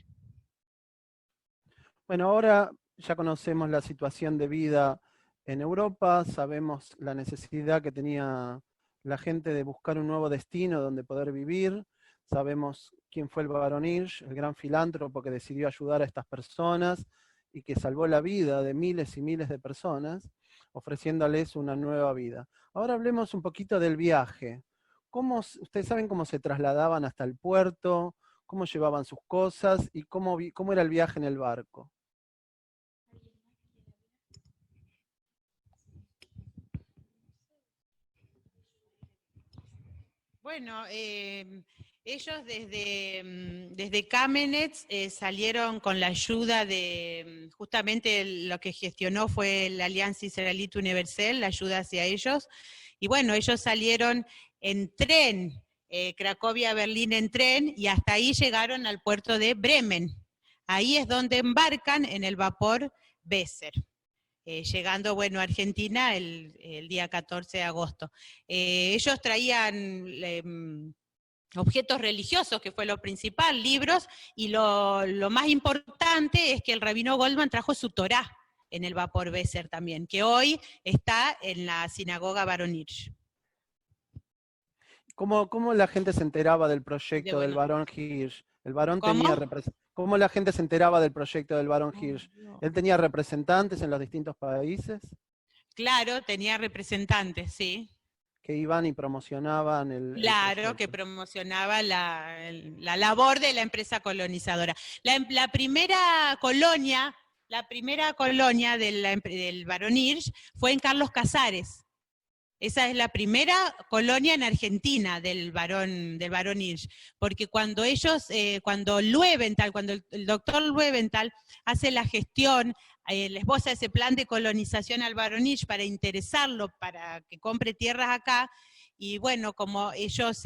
Bueno, ahora ya conocemos la situación de vida en Europa, sabemos la necesidad que tenía la gente de buscar un nuevo destino donde poder vivir, sabemos quién fue el barón Hirsch, el gran filántropo que decidió ayudar a estas personas y que salvó la vida de miles y miles de personas, ofreciéndoles una nueva vida. Ahora hablemos un poquito del viaje. ¿Ustedes saben cómo se trasladaban hasta el puerto? ¿Cómo llevaban sus cosas? ¿Y cómo era el viaje en el barco? Bueno, ellos desde Kamenetz salieron con la ayuda de, justamente lo que gestionó fue la Alianza Israelita Universal, la ayuda hacia ellos, y bueno, ellos salieron en tren, Cracovia-Berlín en tren, y hasta ahí llegaron al puerto de Bremen. Ahí es donde embarcan en el vapor Weser. Llegando, bueno, a Argentina el día 14 de agosto. Ellos traían objetos religiosos, que fue lo principal, libros, y lo más importante es que el rabino Goldman trajo su Torá en el vapor Weser también, que hoy está en la sinagoga barón Hirsch. ¿Cómo la gente se enteraba del proyecto del barón Hirsch? El barón ¿Cómo la gente se enteraba del proyecto del barón Hirsch? ¿Él tenía representantes en los distintos países? Claro, tenía representantes, sí. Que iban y promocionaban Claro, que promocionaba la labor de la empresa colonizadora. La primera colonia del barón Hirsch fue en Carlos Casares. Esa es la primera colonia en Argentina del barón Hirsch, porque cuando cuando el doctor Löwenthal hace la gestión, le esboza ese plan de colonización al barón Hirsch para interesarlo, para que compre tierras acá, y bueno, como ellos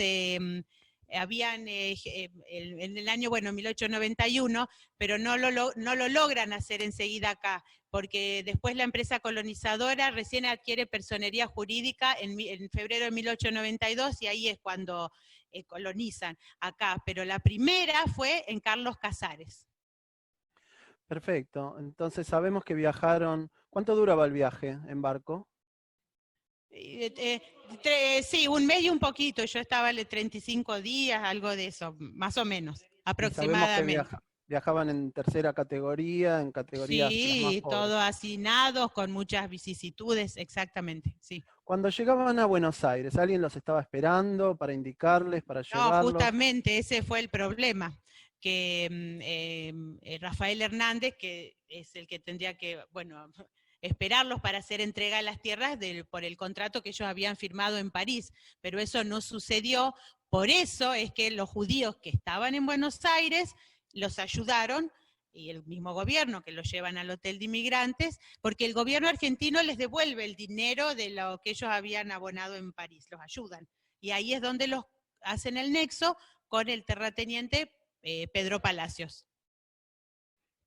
habían en el año, 1891, pero no lo logran hacer enseguida acá, porque después la empresa colonizadora recién adquiere personería jurídica en febrero de 1892 y ahí es cuando colonizan acá, pero la primera fue en Carlos Casares. Perfecto, entonces sabemos que viajaron. ¿Cuánto duraba el viaje en barco? Sí, un mes y un poquito, yo estaba 35 días, algo de eso, más o menos, aproximadamente. Sabemos que viajaban en tercera categoría, en categorías las más Sí, pobres. todos hacinados, con muchas vicisitudes, exactamente, sí. Cuando llegaban a Buenos Aires, ¿alguien los estaba esperando para indicarles, para No, llevarlos? justamente ese fue el problema, que Rafael Hernández, que es el que tendría que, bueno, esperarlos para hacer entrega de las tierras por el contrato que ellos habían firmado en París, pero eso no sucedió, por eso es que los judíos que estaban en Buenos Aires los ayudaron, y el mismo gobierno que los llevan al hotel de inmigrantes, porque el gobierno argentino les devuelve el dinero de lo que ellos habían abonado en París, los ayudan, y ahí es donde los hacen el nexo con el terrateniente Pedro Palacios.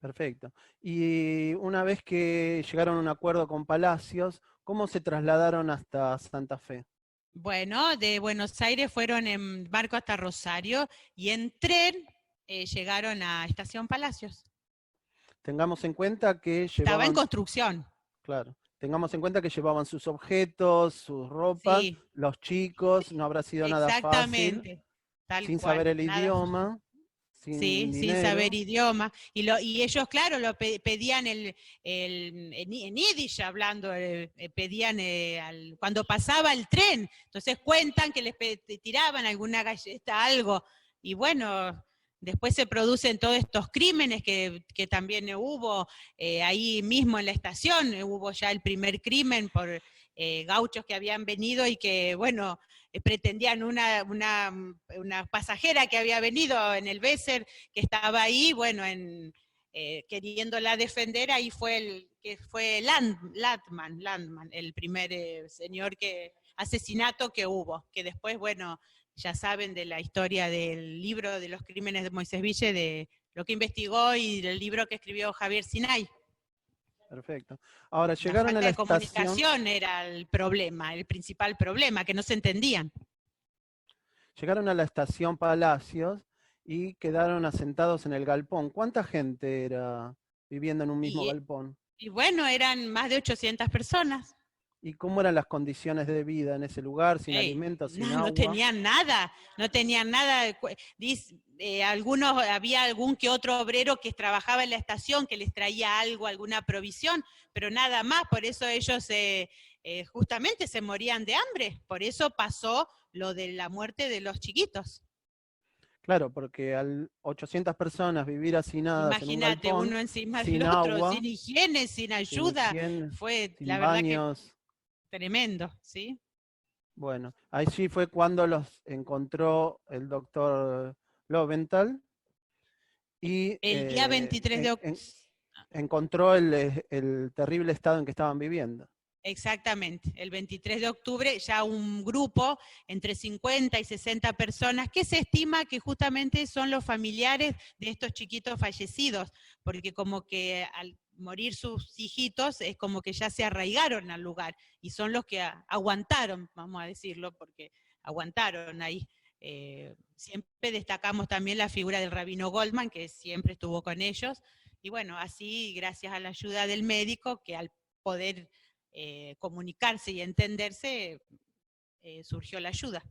Perfecto. Y una vez que llegaron a un acuerdo con Palacios, ¿cómo se trasladaron hasta Santa Fe? Bueno, de Buenos Aires fueron en barco hasta Rosario y en tren llegaron a Estación Palacios. Tengamos en cuenta que llevaban... Estaba en construcción. Claro. Tengamos en cuenta que llevaban sus objetos, sus ropas, Sí. los chicos, no habrá sido nada fácil. Exactamente. Tal Sin cual, saber el nada. idioma. Sin Sí, dinero. sin saber idioma. Y ellos, claro, lo pedían en yiddish hablando, pedían cuando pasaba el tren. Entonces cuentan que les tiraban alguna galleta, algo. Y bueno, después se producen todos estos crímenes que también hubo ahí mismo en la estación. Hubo ya el primer crimen por gauchos que habían venido y que, bueno, pretendían una pasajera que había venido en el Besser, que estaba ahí, bueno, queriéndola defender, ahí fue Landman, el primer asesinato que hubo, que después, bueno, ya saben de la historia del libro de los crímenes de Moisés Ville, de lo que investigó y del libro que escribió Javier Sinay. Perfecto. Ahora, llegaron a la estación... La falta de comunicación era el problema, el principal problema, que no se entendían. Llegaron a la estación Palacios y quedaron asentados en el galpón. ¿Cuánta gente era viviendo en un mismo galpón? Y bueno, eran más de 800 personas. ¿Y cómo eran las condiciones de vida en ese lugar, sin alimentos, sin agua? No tenían nada, no tenían nada. Había algún que otro obrero que trabajaba en la estación, que les traía algo, alguna provisión, pero nada más, por eso ellos justamente se morían de hambre, por eso pasó lo de la muerte de los chiquitos. Claro, porque al 800 personas vivir hacinadas imagínate, en un galpón, uno encima sin del otro, agua, sin higiene, sin ayuda, fue sin la verdad baños. que tremendo, ¿sí? Bueno, allí fue cuando los encontró el doctor Loventhal y el día 23 de octubre. Encontró el terrible estado en que estaban viviendo. Exactamente, el 23 de octubre ya un grupo entre 50 y 60 personas que se estima que justamente son los familiares de estos chiquitos fallecidos, porque como que al morir sus hijitos es como que ya se arraigaron al lugar y son los que aguantaron, vamos a decirlo, porque aguantaron ahí. Siempre destacamos también la figura del rabino Goldman, que siempre estuvo con ellos, y bueno, así gracias a la ayuda del médico, que al poder comunicarse y entenderse, surgió la ayuda.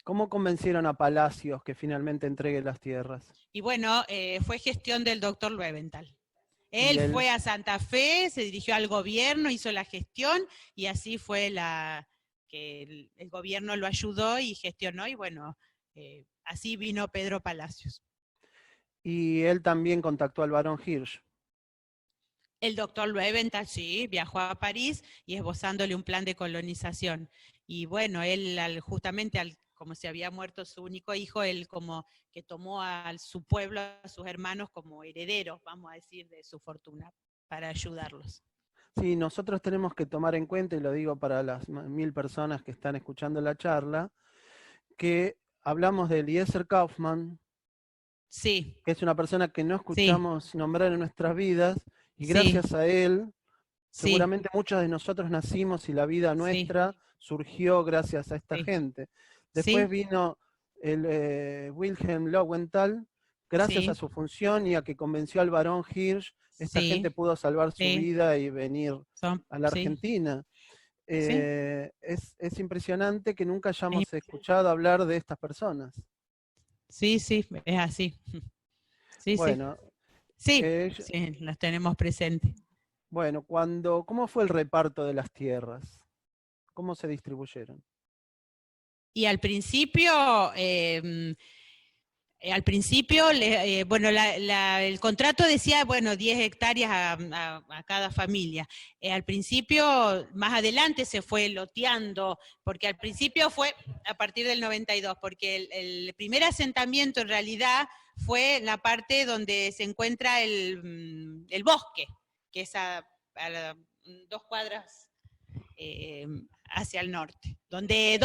¿Cómo convencieron a Palacios que finalmente entregue las tierras? Y bueno, fue gestión del doctor Loventhal. Él fue a Santa Fe, se dirigió al gobierno, hizo la gestión, y así fue que el gobierno lo ayudó y gestionó, y bueno, así vino Pedro Palacios. Y él también contactó al barón Hirsch. El doctor Loventhal, sí, viajó a París y esbozándole un plan de colonización. Y bueno, él como se había muerto su único hijo, él como que tomó a su pueblo, a sus hermanos como herederos, vamos a decir, de su fortuna, para ayudarlos. Sí, nosotros tenemos que tomar en cuenta, y lo digo para las 1000 personas que están escuchando la charla, que hablamos de Eliezer Kaufman, sí, que es una persona que no escuchamos nombrar en nuestras vidas, y gracias a él Sí. Seguramente muchos de nosotros nacimos y la vida nuestra surgió gracias a esta gente. Después Sí. vino el Wilhelm Lowenthal, gracias Sí. a su función y a que convenció al barón Hirsch, esta Sí. gente pudo salvar su Sí. vida y venir a la Sí. Argentina. Sí. Es impresionante que nunca hayamos escuchado hablar de estas personas. Sí, sí, es así. Sí, Bueno, sí. Sí, las tenemos presentes. Bueno, ¿cómo fue el reparto de las tierras? ¿Cómo se distribuyeron? Y al principio, bueno, el contrato decía, bueno, 10 hectáreas a cada familia. Al principio, más adelante se fue loteando, porque al principio fue a partir del 92, porque el primer asentamiento en realidad fue la parte donde se encuentra el bosque, que es a 2 cuadras hacia el norte, donde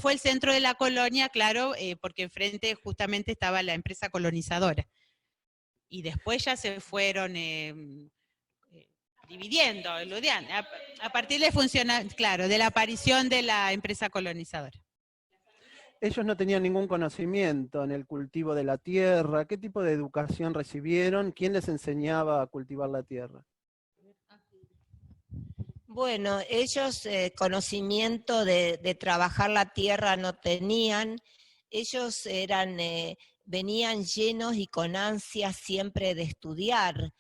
fue el centro de la colonia, claro, porque enfrente justamente estaba la empresa colonizadora. Y después ya se fueron dividiendo, a partir de la aparición de la empresa colonizadora. Ellos no tenían ningún conocimiento en el cultivo de la tierra. ¿Qué tipo de educación recibieron? ¿Quién les enseñaba a cultivar la tierra? Bueno, ellos conocimiento de trabajar la tierra no tenían, ellos venían llenos y con ansias siempre de estudiar.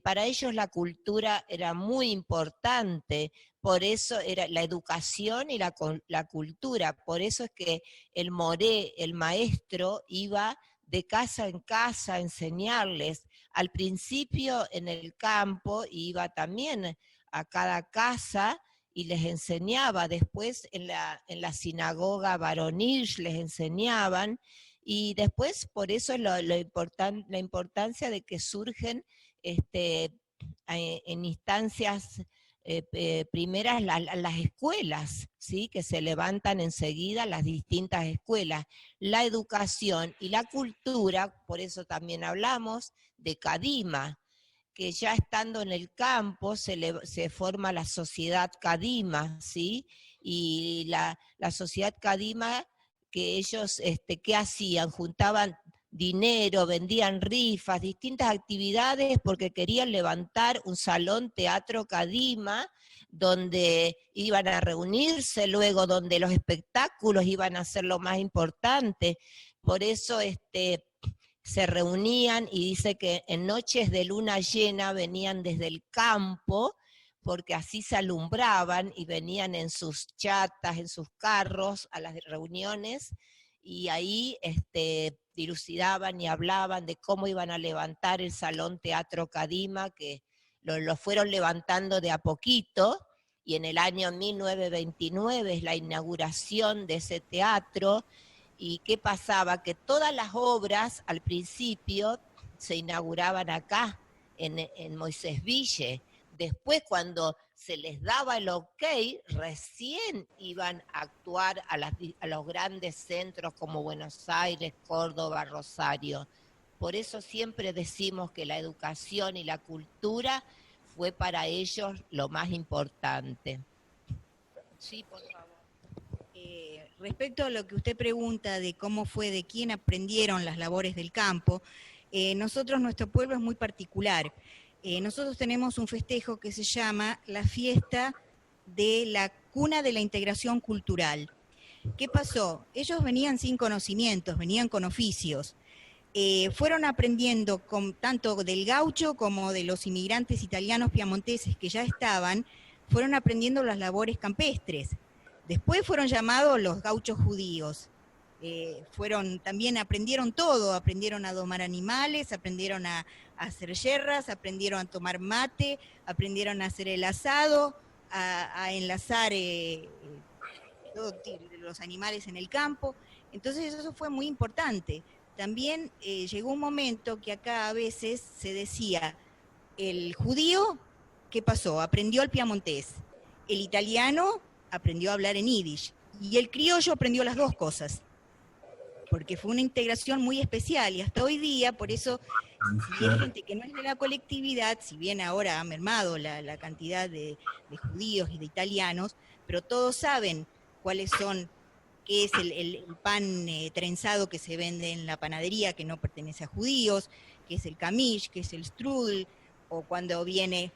Para ellos la cultura era muy importante, por eso era la educación y la cultura, por eso es que el moré, el maestro, iba de casa en casa a enseñarles. Al principio en el campo iba también a cada casa y les enseñaba, después en la sinagoga varonil les enseñaban, y después por eso la importancia de que surgen en instancias primeras las escuelas, ¿sí? Que se levantan enseguida las distintas escuelas, la educación y la cultura, por eso también hablamos de Kadima, que ya estando en el campo se forma la sociedad Kadima, ¿sí? Y la sociedad Kadima, que ellos, ¿qué hacían? Juntaban dinero, vendían rifas, distintas actividades porque querían levantar un salón teatro Kadima, donde iban a reunirse luego, donde los espectáculos iban a ser lo más importante. Por eso, se reunían y dice que en noches de luna llena venían desde el campo, porque así se alumbraban y venían en sus chatas, en sus carros a las reuniones, y ahí dilucidaban y hablaban de cómo iban a levantar el Salón Teatro Kadima, que lo fueron levantando de a poquito, y en el año 1929 es la inauguración de ese teatro. ¿Y qué pasaba? Que todas las obras al principio se inauguraban acá, en Moisés Ville. Después, cuando se les daba el ok, recién iban a actuar a los grandes centros como Buenos Aires, Córdoba, Rosario. Por eso siempre decimos que la educación y la cultura fue para ellos lo más importante. Sí, por favor. Respecto a lo que usted pregunta de cómo fue, de quién aprendieron las labores del campo, nuestro pueblo es muy particular. Nosotros tenemos un festejo que se llama la fiesta de la cuna de la integración cultural. ¿Qué pasó? Ellos venían sin conocimientos, venían con oficios. Fueron aprendiendo tanto del gaucho como de los inmigrantes italianos piamonteses que ya estaban, fueron aprendiendo las labores campestres. Después fueron llamados los gauchos judíos. También aprendieron todo, aprendieron a domar animales, aprendieron a hacer yerras, aprendieron a tomar mate, aprendieron a hacer el asado, a enlazar todos los animales en el campo. Entonces eso fue muy importante. También llegó un momento que acá a veces se decía, el judío, ¿qué pasó? Aprendió el piamontés. El italiano aprendió a hablar en yiddish. Y el criollo aprendió las dos cosas. porque fue una integración muy especial, y hasta hoy día, por eso, si hay gente que no es de la colectividad, si bien ahora ha mermado la cantidad de judíos y de italianos, pero todos saben cuáles son, qué es el pan trenzado que se vende en la panadería, que no pertenece a judíos, qué es el kamish, qué es el strudel, o cuando viene,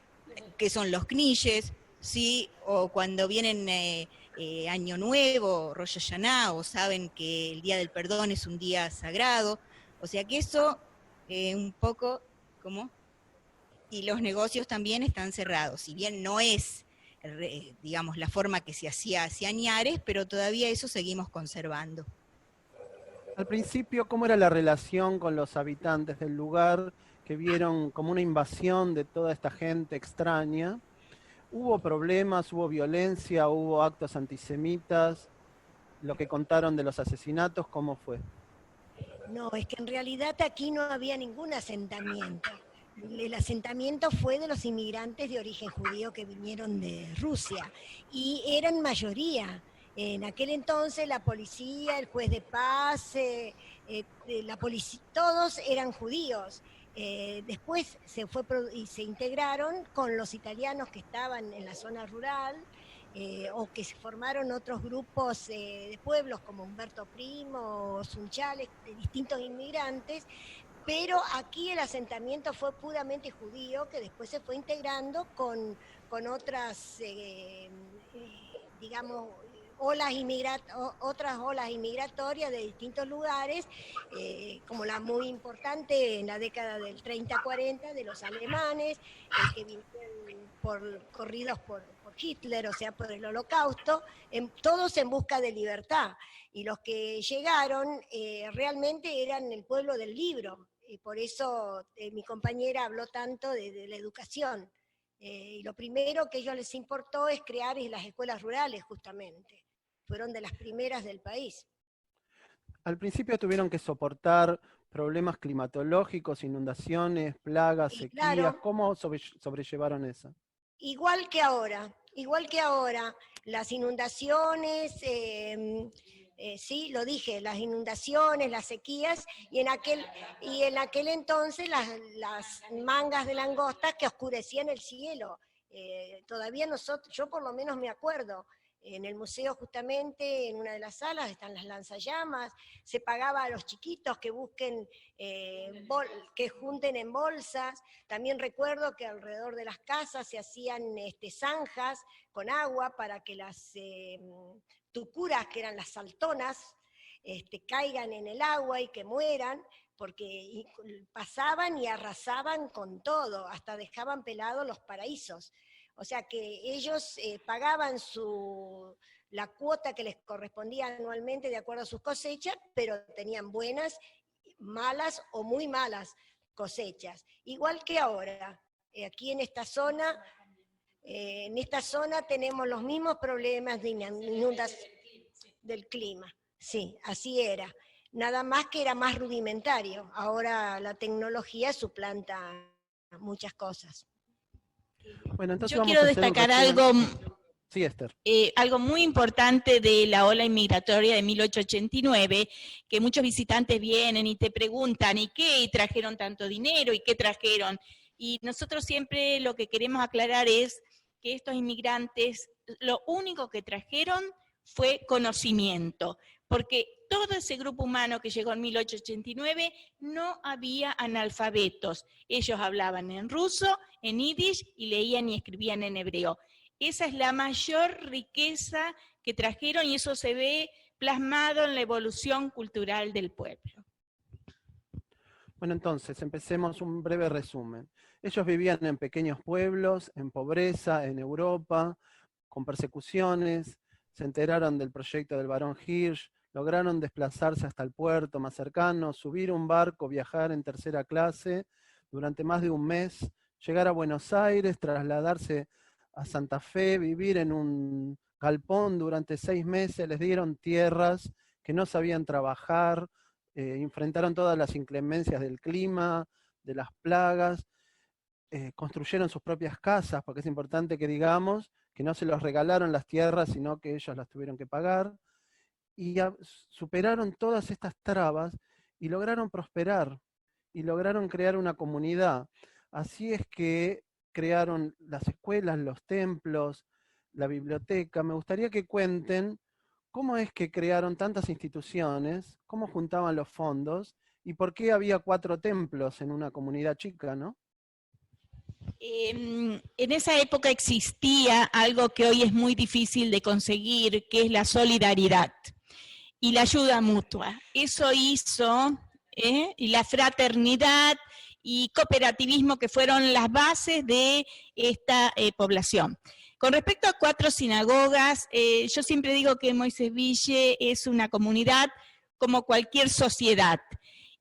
qué son los knishes, ¿sí? O cuando vienen Año Nuevo, Rosh Hashanah, o saben que el Día del Perdón es un día sagrado, o sea que eso un poco, ¿cómo? Y los negocios también están cerrados, si bien no es, digamos, la forma que se hacía hacia Añares, pero todavía eso seguimos conservando. Al principio, ¿cómo era la relación con los habitantes del lugar que vieron como una invasión de toda esta gente extraña? ¿Hubo problemas, hubo violencia, hubo actos antisemitas? Lo que contaron de los asesinatos, ¿cómo fue? No, es que en realidad aquí no había ningún asentamiento. El asentamiento fue de los inmigrantes de origen judío que vinieron de Rusia, y eran mayoría. En aquel entonces la policía, el juez de paz, todos eran judíos. Después se integraron con los italianos que estaban en la zona rural, o que se formaron otros grupos de pueblos como Umberto Primo, Sunchales, de distintos inmigrantes, pero aquí el asentamiento fue puramente judío, que después se fue integrando con otras, digamos, otras olas inmigratorias de distintos lugares, como la muy importante en la década del 30-40 de los alemanes, que vinieron corridos por Hitler, o sea, por el Holocausto, todos en busca de libertad. Y los que llegaron realmente eran el pueblo del libro, y por eso mi compañera habló tanto de la educación. Y lo primero que a ellos les importó es crear las escuelas rurales, justamente. Fueron de las primeras del país. Al principio tuvieron que soportar problemas climatológicos, inundaciones, plagas, sequías. Claro. ¿Cómo sobrellevaron eso? Igual que ahora. Las inundaciones, sí, lo dije, las inundaciones, las sequías, y en aquel entonces las mangas de langostas que oscurecían el cielo. Todavía yo por lo menos me acuerdo, en el museo justamente, en una de las salas, están las lanzallamas, se pagaba a los chiquitos que busquen, que junten en bolsas. También recuerdo que alrededor de las casas se hacían zanjas con agua para que las tucuras, que eran las saltonas, caigan en el agua y que mueran, porque pasaban y arrasaban con todo, hasta dejaban pelados los paraísos. O sea que ellos pagaban la cuota que les correspondía anualmente de acuerdo a sus cosechas, pero tenían buenas, malas o muy malas cosechas. Igual que ahora, aquí en esta zona tenemos los mismos problemas de inundación del clima. Sí, así era. Nada más que era más rudimentario. Ahora la tecnología suplanta muchas cosas. Bueno, entonces yo quiero destacar algo, sí, Esther. Algo muy importante de la ola inmigratoria de 1889, que muchos visitantes vienen y te preguntan, ¿y qué? ¿Y trajeron tanto dinero? ¿Y qué trajeron? Y nosotros siempre lo que queremos aclarar es que estos inmigrantes, lo único que trajeron fue conocimiento, porque todo ese grupo humano que llegó en 1889 no había analfabetos. Ellos hablaban en ruso, en yiddish, y leían y escribían en hebreo. Esa es la mayor riqueza que trajeron, y eso se ve plasmado en la evolución cultural del pueblo. Bueno, entonces, empecemos un breve resumen. Ellos vivían en pequeños pueblos, en pobreza, en Europa, con persecuciones, se enteraron del proyecto del barón Hirsch, lograron desplazarse hasta el puerto más cercano, subir un barco, viajar en tercera clase durante más de un mes, llegar a Buenos Aires, trasladarse a Santa Fe, vivir en un galpón durante 6 meses, les dieron tierras que no sabían trabajar, enfrentaron todas las inclemencias del clima, de las plagas, construyeron sus propias casas, porque es importante que digamos que no se los regalaron las tierras, sino que ellos las tuvieron que pagar, superaron todas estas trabas y lograron prosperar y lograron crear una comunidad. Así es que crearon las escuelas, los templos, la biblioteca. Me gustaría que cuenten cómo es que crearon tantas instituciones, cómo juntaban los fondos y por qué había 4 templos en una comunidad chica, ¿no? En esa época existía algo que hoy es muy difícil de conseguir, que es la solidaridad y la ayuda mutua. Eso hizo, y la fraternidad y cooperativismo, que fueron las bases de esta población. Con respecto a 4 sinagogas, yo siempre digo que Moisés Ville es una comunidad como cualquier sociedad.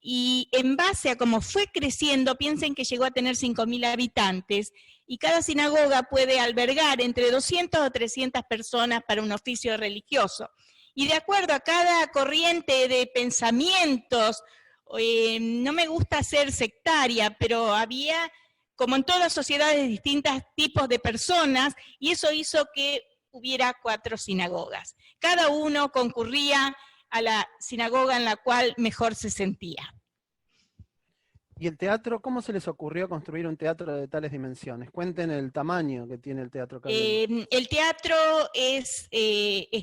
Y en base a cómo fue creciendo, piensen que llegó a tener 5.000 habitantes, y cada sinagoga puede albergar entre 200 o 300 personas para un oficio religioso. Y de acuerdo a cada corriente de pensamientos, no me gusta ser sectaria, pero había, como en todas las sociedades, distintos tipos de personas, y eso hizo que hubiera 4 sinagogas. Cada uno concurría a la sinagoga en la cual mejor se sentía. ¿Y el teatro? ¿Cómo se les ocurrió construir un teatro de tales dimensiones? Cuenten el tamaño que tiene el Teatro Calderón. El teatro es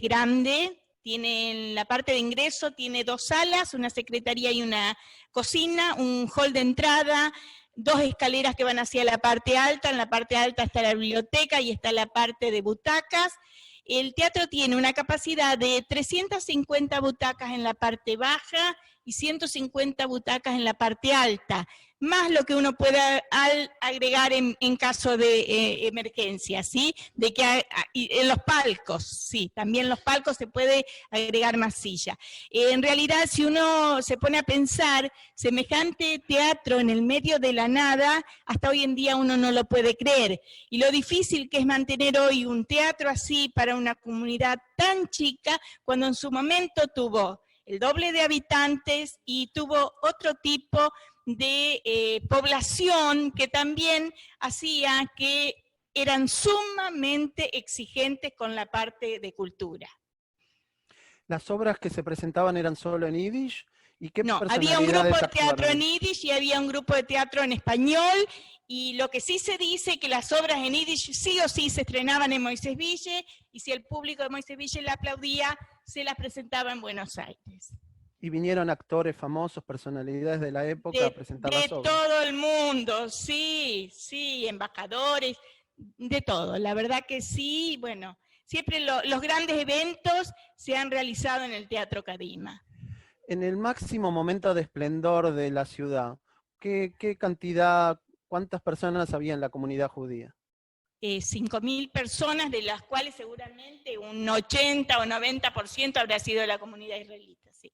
grande, tiene en la parte de ingreso, tiene 2 salas, una secretaría y una cocina, un hall de entrada, 2 escaleras que van hacia la parte alta. En la parte alta está la biblioteca y está la parte de butacas. El teatro tiene una capacidad de 350 butacas en la parte baja y 150 butacas en la parte alta, más lo que uno pueda agregar en caso de emergencia, ¿sí? De que en los palcos, sí, también los palcos se puede agregar más silla. En realidad, si uno se pone a pensar, semejante teatro en el medio de la nada, hasta hoy en día uno no lo puede creer. Y lo difícil que es mantener hoy un teatro así para una comunidad tan chica, cuando en su momento tuvo el doble de habitantes y tuvo otro tipo de población que también hacía que eran sumamente exigentes con la parte de cultura. ¿Las obras que se presentaban eran solo en yiddish? ¿Y qué no, había un grupo de teatro actuaron? en yiddish y había un grupo de teatro en español, y lo que sí se dice que las obras en yiddish sí o sí se estrenaban en Moisés Ville, y si el público de Moisés Ville la aplaudía, se las presentaba en Buenos Aires. ¿Y vinieron actores famosos, personalidades de la época a presentar las obras? De todo el mundo, sí, embajadores, de todo. La verdad que sí, bueno, siempre los grandes eventos se han realizado en el Teatro Kadima. En el máximo momento de esplendor de la ciudad, ¿qué cantidad, cuántas personas había en la comunidad judía? 5.000 personas, de las cuales seguramente un 80 o 90% habrá sido de la comunidad israelita, sí.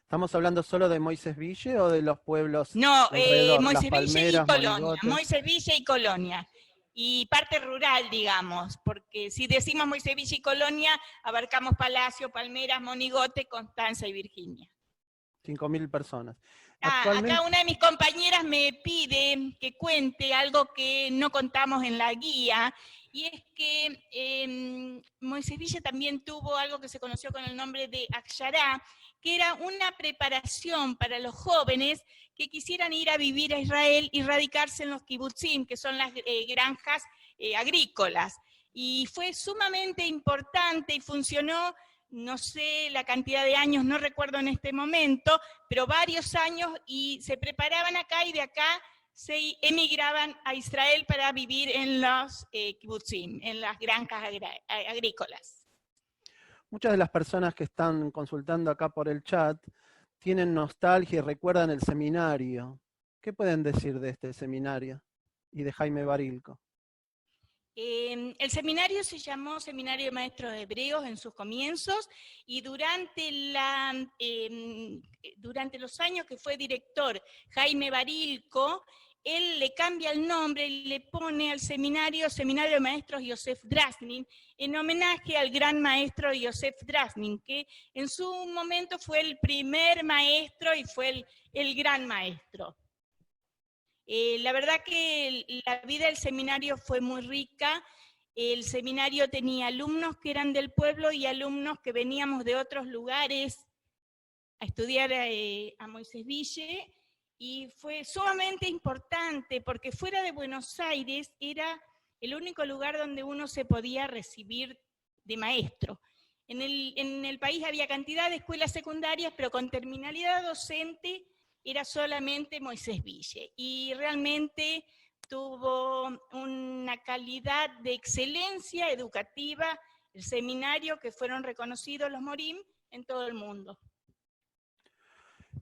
¿Estamos hablando solo de Moisés Ville o de los pueblos No, alrededor? Moisés Ville y Colonia, Monigotes. Moisés Ville y Colonia. Y parte rural, digamos, porque si decimos Moisés Ville y Colonia, abarcamos Palacio, Palmeras, Monigote, Constanza y Virginia. 5.000 personas. Acá una de mis compañeras me pide que cuente algo que no contamos en la guía, y es que Moisés Ville también tuvo algo que se conoció con el nombre de Akshara, que era una preparación para los jóvenes que quisieran ir a vivir a Israel y radicarse en los kibutzim, que son las granjas agrícolas. Y fue sumamente importante y funcionó, no sé la cantidad de años, no recuerdo en este momento, pero varios años, y se preparaban acá y de acá se emigraban a Israel para vivir en los kibutzim, en las granjas agrícolas. Muchas de las personas que están consultando acá por el chat tienen nostalgia y recuerdan el seminario. ¿Qué pueden decir de este seminario y de Jaime Barilco? El seminario se llamó Seminario de Maestros Hebreos en sus comienzos, y durante los años que fue director Jaime Barilco, él le cambia el nombre y le pone al seminario Seminario de Maestros Yosef Drasnin, en homenaje al gran maestro Yosef Drasnin, que en su momento fue el primer maestro y fue el gran maestro. La verdad que la vida del seminario fue muy rica. El seminario tenía alumnos que eran del pueblo y alumnos que veníamos de otros lugares a estudiar a Moisés Ville, y fue sumamente importante porque fuera de Buenos Aires era el único lugar donde uno se podía recibir de maestro. En el país había cantidad de escuelas secundarias, pero con terminalidad docente era solamente Moisés Ville, y realmente tuvo una calidad de excelencia educativa el seminario, que fueron reconocidos los Morim en todo el mundo.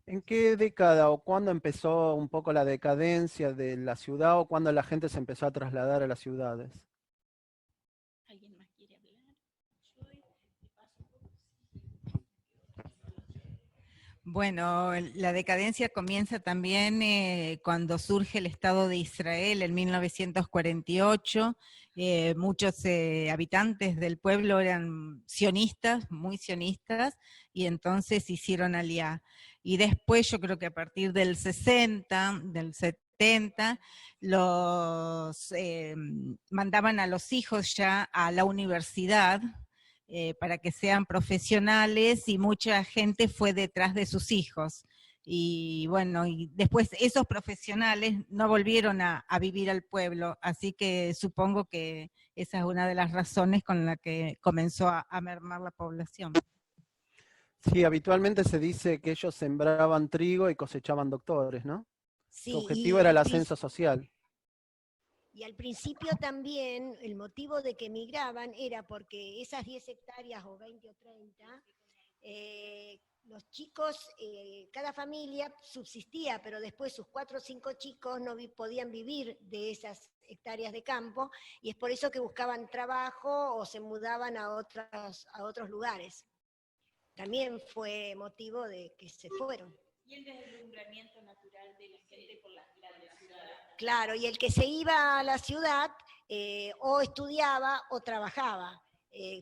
¿En qué década o cuándo empezó un poco la decadencia de la ciudad, o cuándo la gente se empezó a trasladar a las ciudades? ¿Alguien más quiere hablar? Bueno, la decadencia comienza también cuando surge el Estado de Israel en 1948. Muchos habitantes del pueblo eran sionistas, muy sionistas, y entonces hicieron aliyá. Y después, yo creo que a partir del 60, del 70, los mandaban a los hijos ya a la universidad, para que sean profesionales, y mucha gente fue detrás de sus hijos. Y bueno, y después esos profesionales no volvieron a vivir al pueblo, así que supongo que esa es una de las razones con la que comenzó a mermar la población. Sí, habitualmente se dice que ellos sembraban trigo y cosechaban doctores, ¿no? Sí, Su objetivo era el ascenso social. Y al principio también el motivo de que emigraban era porque esas 10 hectáreas o 20 o 30, los chicos, cada familia subsistía, pero después sus 4 o 5 chicos no podían vivir de esas hectáreas de campo, y es por eso que buscaban trabajo o se mudaban a otros lugares. También fue motivo de que se fueron. Y el deslumbramiento natural de la gente por las grandes ciudades. Claro, y el que se iba a la ciudad o estudiaba o trabajaba,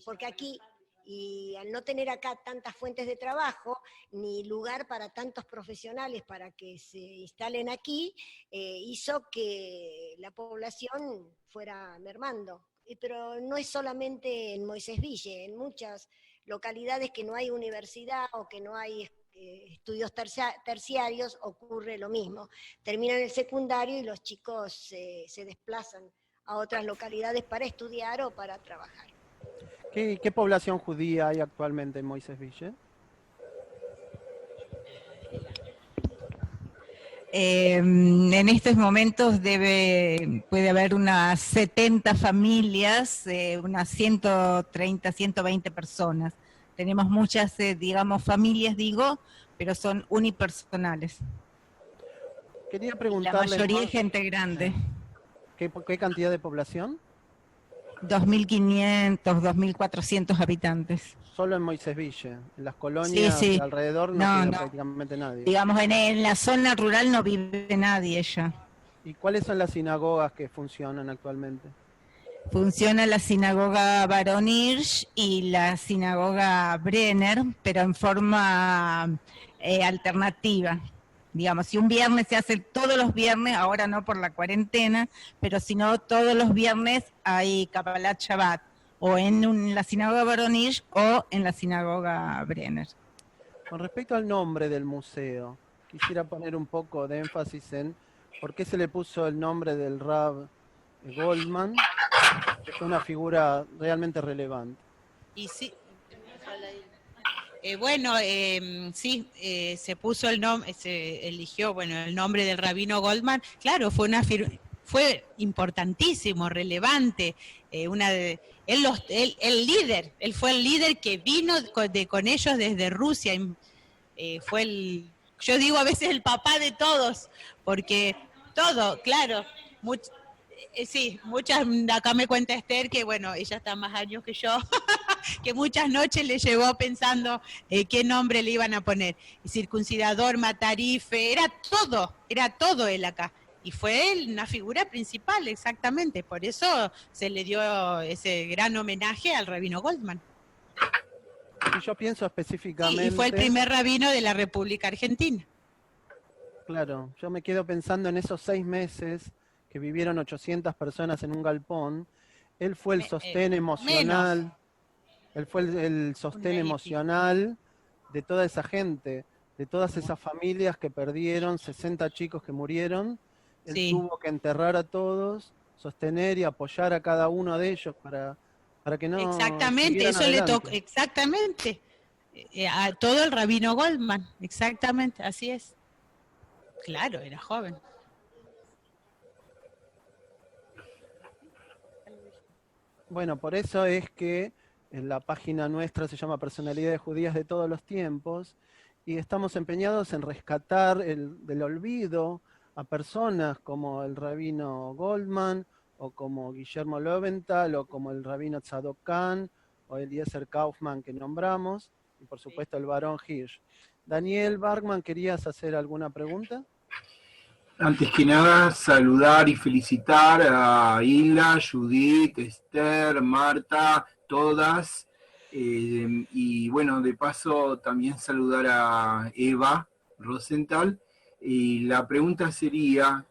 porque aquí, y al no tener acá tantas fuentes de trabajo, ni lugar para tantos profesionales para que se instalen aquí, hizo que la población fuera mermando. Pero no es solamente en Moisés Ville, en muchas localidades que no hay universidad o que no hay estudios terciarios ocurre lo mismo. Terminan el secundario y los chicos se desplazan a otras localidades para estudiar o para trabajar. ¿Qué población judía hay actualmente en Moisés Ville? En estos momentos puede haber unas 70 familias, unas 130, 120 personas. Tenemos muchas, digamos, familias, pero son unipersonales. Quería preguntarle... La mayoría es gente grande. ¿Qué cantidad de población? 2.500, 2.400 habitantes. Solo en Moisés Ville. En las colonias de alrededor no vive prácticamente nadie. Digamos, en la zona rural no vive nadie ya. ¿Y cuáles son las sinagogas que funcionan actualmente? Funciona la sinagoga Baron Hirsch y la sinagoga Brenner, pero en forma alternativa. Digamos, si un viernes se hace todos los viernes, ahora no por la cuarentena, pero si no, todos los viernes hay Kabbalat Shabbat, o en la sinagoga Baron Hirsch o en la sinagoga Brenner. Con respecto al nombre del museo, quisiera poner un poco de énfasis en por qué se le puso el nombre del Rav Goldman, que es una figura realmente relevante. Y sí, se puso el nombre, se eligió, el nombre del rabino Goldman. Claro, fue importantísimo, relevante. Él fue el líder que vino con ellos desde Rusia. Yo digo a veces el papá de todos, porque todo, claro. Acá me cuenta Esther que, ella está más años que yo, que muchas noches le llevó pensando qué nombre le iban a poner. Circuncidador, matarife, era todo él acá. Y fue él una figura principal, exactamente. Por eso se le dio ese gran homenaje al rabino Goldman. Y yo pienso específicamente... Y fue el primer rabino de la República Argentina. Claro, yo me quedo pensando en esos 6 meses que vivieron 800 personas en un galpón, Él fue el sostén emocional, él fue el sostén emocional de toda esa gente, de todas esas familias que perdieron, 60 chicos que murieron. Él tuvo que enterrar a todos, sostener y apoyar a cada uno de ellos para que no exactamente, eso adelante. le tocó, exactamente, a todo el rabino Goldman, exactamente, así es. Claro, era joven. Bueno, por eso es que en la página nuestra se llama Personalidades Judías de todos los tiempos, y estamos empeñados en rescatar del olvido a personas como el rabino Goldman, o como Guillermo Lowenthal, o como el rabino Tzadok Kahn, o Eliezer Kaufman que nombramos, y por supuesto el barón Hirsch. Daniel Bergman, ¿querías hacer alguna pregunta? Antes que nada, saludar y felicitar a Hilda, Judith, Esther, Marta, todas. Y bueno, de paso también saludar a Eva Rosenthal. Y la pregunta sería,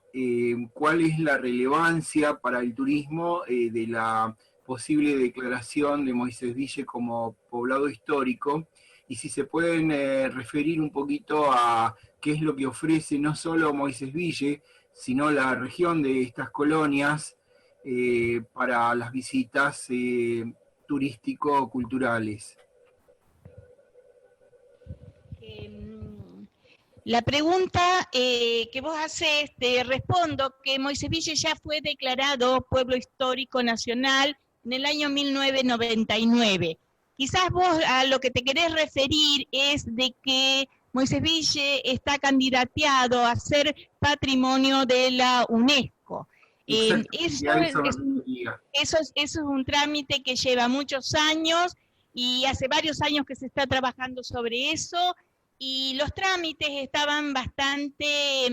¿cuál es la relevancia para el turismo de la posible declaración de Moisés Ville como poblado histórico? Y si se pueden referir un poquito a qué es lo que ofrece no solo Moisés Ville, sino la región de estas colonias para las visitas turístico-culturales. La pregunta que vos haces, te respondo que Moisés Ville ya fue declarado Pueblo Histórico Nacional en el año 1999. Quizás vos a lo que te querés referir es de que Moisés Ville está candidateado a ser patrimonio de la UNESCO. Eso es un trámite que lleva muchos años y hace varios años que se está trabajando sobre eso, y los trámites estaban bastante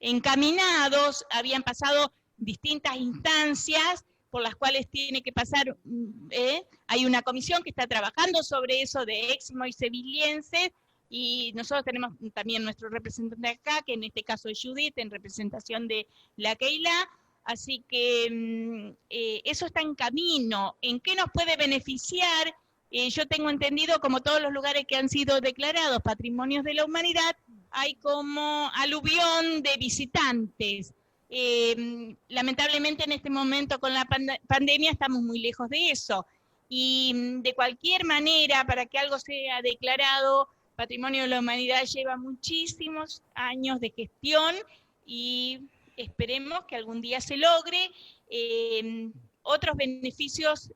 encaminados, habían pasado distintas instancias por las cuales tiene que pasar. Hay una comisión que está trabajando sobre eso de ex moisevillenses, y nosotros tenemos también nuestro representante acá, que en este caso es Judith, en representación de la Keilah. Así que eso está en camino. ¿En qué nos puede beneficiar? Yo tengo entendido, como todos los lugares que han sido declarados Patrimonios de la Humanidad, hay como aluvión de visitantes. Lamentablemente en este momento con la pandemia estamos muy lejos de eso. Y de cualquier manera, para que algo sea declarado Patrimonio de la Humanidad lleva muchísimos años de gestión, y esperemos que algún día se logre. Otros beneficios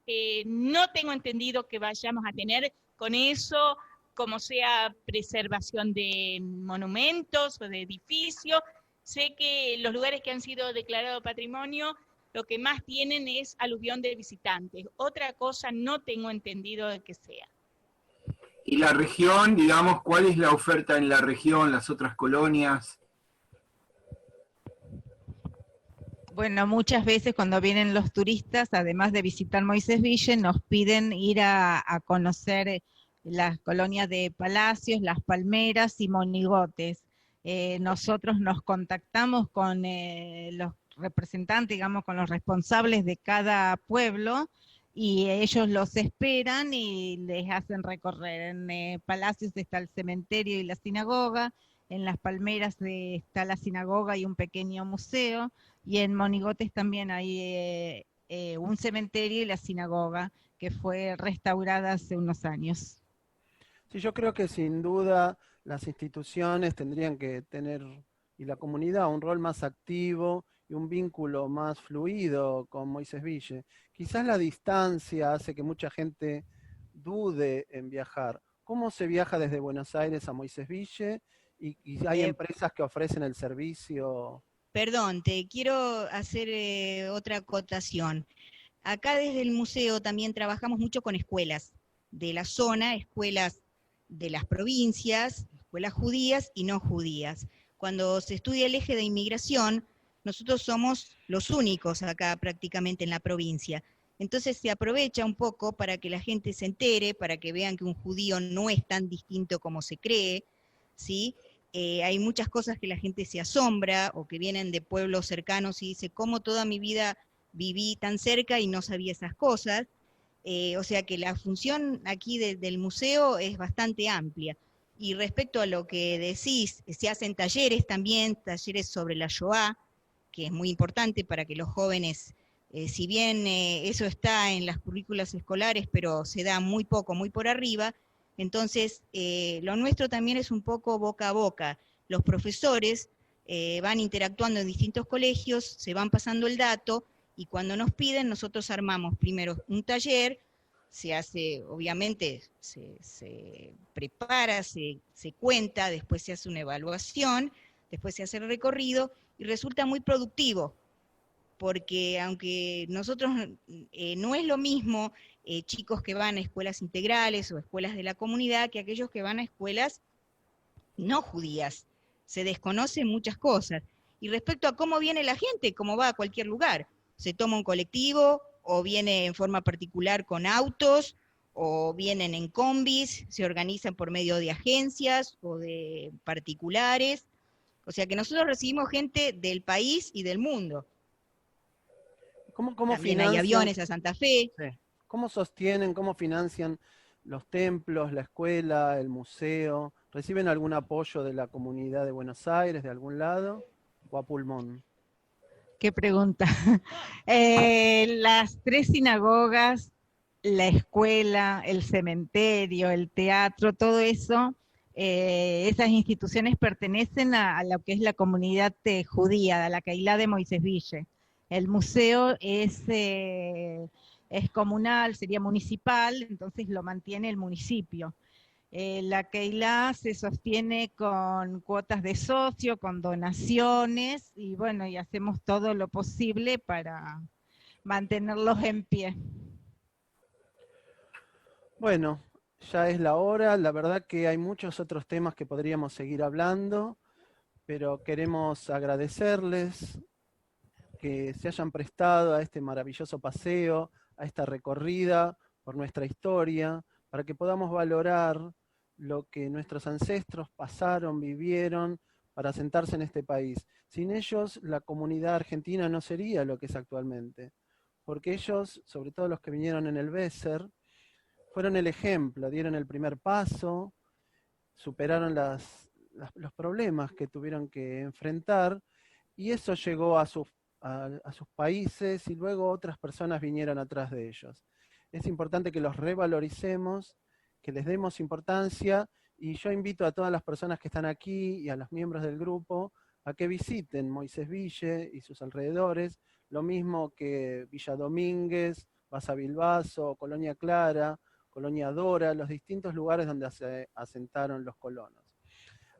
no tengo entendido que vayamos a tener con eso, como sea preservación de monumentos o de edificios. Sé que los lugares que han sido declarados patrimonio, lo que más tienen es aluvión de visitantes. Otra cosa no tengo entendido de que sea. Y la región, digamos, ¿cuál es la oferta en la región, las otras colonias? Bueno, muchas veces cuando vienen los turistas, además de visitar Moisés Ville, nos piden ir a conocer las colonias de Palacios, Las Palmeras y Monigotes. Nosotros nos contactamos con los representantes, digamos, con los responsables de cada pueblo, y ellos los esperan y les hacen recorrer. En Palacios está el cementerio y la sinagoga, en Las Palmeras está la sinagoga y un pequeño museo, y en Monigotes también hay un cementerio y la sinagoga, que fue restaurada hace unos años. Sí, yo creo que sin duda las instituciones tendrían que tener, y la comunidad, un rol más activo y un vínculo más fluido con Moisés Ville. Quizás la distancia hace que mucha gente dude en viajar. ¿Cómo se viaja desde Buenos Aires a Moisés Ville? ¿Y hay empresas que ofrecen el servicio? Perdón, te quiero hacer otra acotación. Acá desde el museo también trabajamos mucho con escuelas de la zona, escuelas de las provincias, escuelas judías y no judías. Cuando se estudia el eje de inmigración, nosotros somos los únicos acá prácticamente en la provincia. Entonces se aprovecha un poco para que la gente se entere, para que vean que un judío no es tan distinto como se cree, ¿sí? Hay muchas cosas que la gente se asombra, o que vienen de pueblos cercanos y dice, ¿cómo toda mi vida viví tan cerca y no sabía esas cosas. O sea que la función aquí del museo es bastante amplia. Y respecto a lo que decís, se hacen talleres también, talleres sobre la Shoah, que es muy importante para que los jóvenes, si bien eso está en las currículas escolares, pero se da muy poco, muy por arriba, entonces lo nuestro también es un poco boca a boca. Los profesores van interactuando en distintos colegios, se van pasando el dato, y cuando nos piden, nosotros armamos primero un taller, se hace, obviamente, se prepara, se cuenta, después se hace una evaluación, después se hace el recorrido, y resulta muy productivo, porque aunque nosotros no es lo mismo chicos que van a escuelas integrales o escuelas de la comunidad que aquellos que van a escuelas no judías, se desconocen muchas cosas. Y respecto a cómo viene la gente, cómo va a cualquier lugar, se toma un colectivo, o viene en forma particular con autos, o vienen en combis, se organizan por medio de agencias o de particulares. O sea que nosotros recibimos gente del país y del mundo. ¿Cómo También hay aviones a Santa Fe. Sí. ¿Cómo sostienen, cómo financian los templos, la escuela, el museo? ¿Reciben algún apoyo de la comunidad de Buenos Aires, de algún lado, o a pulmón? Qué pregunta. Las 3 sinagogas, la escuela, el cementerio, el teatro, todo eso, esas instituciones pertenecen a lo que es la comunidad judía, a la Kehilá de Moisés Ville. El museo es comunal, sería municipal, entonces lo mantiene el municipio. La Kehilá se sostiene con cuotas de socio, con donaciones, y bueno, y hacemos todo lo posible para mantenerlos en pie. Bueno, ya es la hora, la verdad que hay muchos otros temas que podríamos seguir hablando, pero queremos agradecerles que se hayan prestado a este maravilloso paseo, a esta recorrida por nuestra historia, para que podamos valorar lo que nuestros ancestros pasaron, vivieron, para asentarse en este país. Sin ellos, la comunidad argentina no sería lo que es actualmente, porque ellos, sobre todo los que vinieron en el Besser, fueron el ejemplo, dieron el primer paso, superaron los problemas que tuvieron que enfrentar, y eso llegó a sus países, y luego otras personas vinieron atrás de ellos. Es importante que los revaloricemos, que les demos importancia, y yo invito a todas las personas que están aquí y a los miembros del grupo a que visiten Moisés Ville y sus alrededores, lo mismo que Villa Domínguez, Basa Bilbaso, Colonia Clara, Colonia Dora, los distintos lugares donde se asentaron los colonos.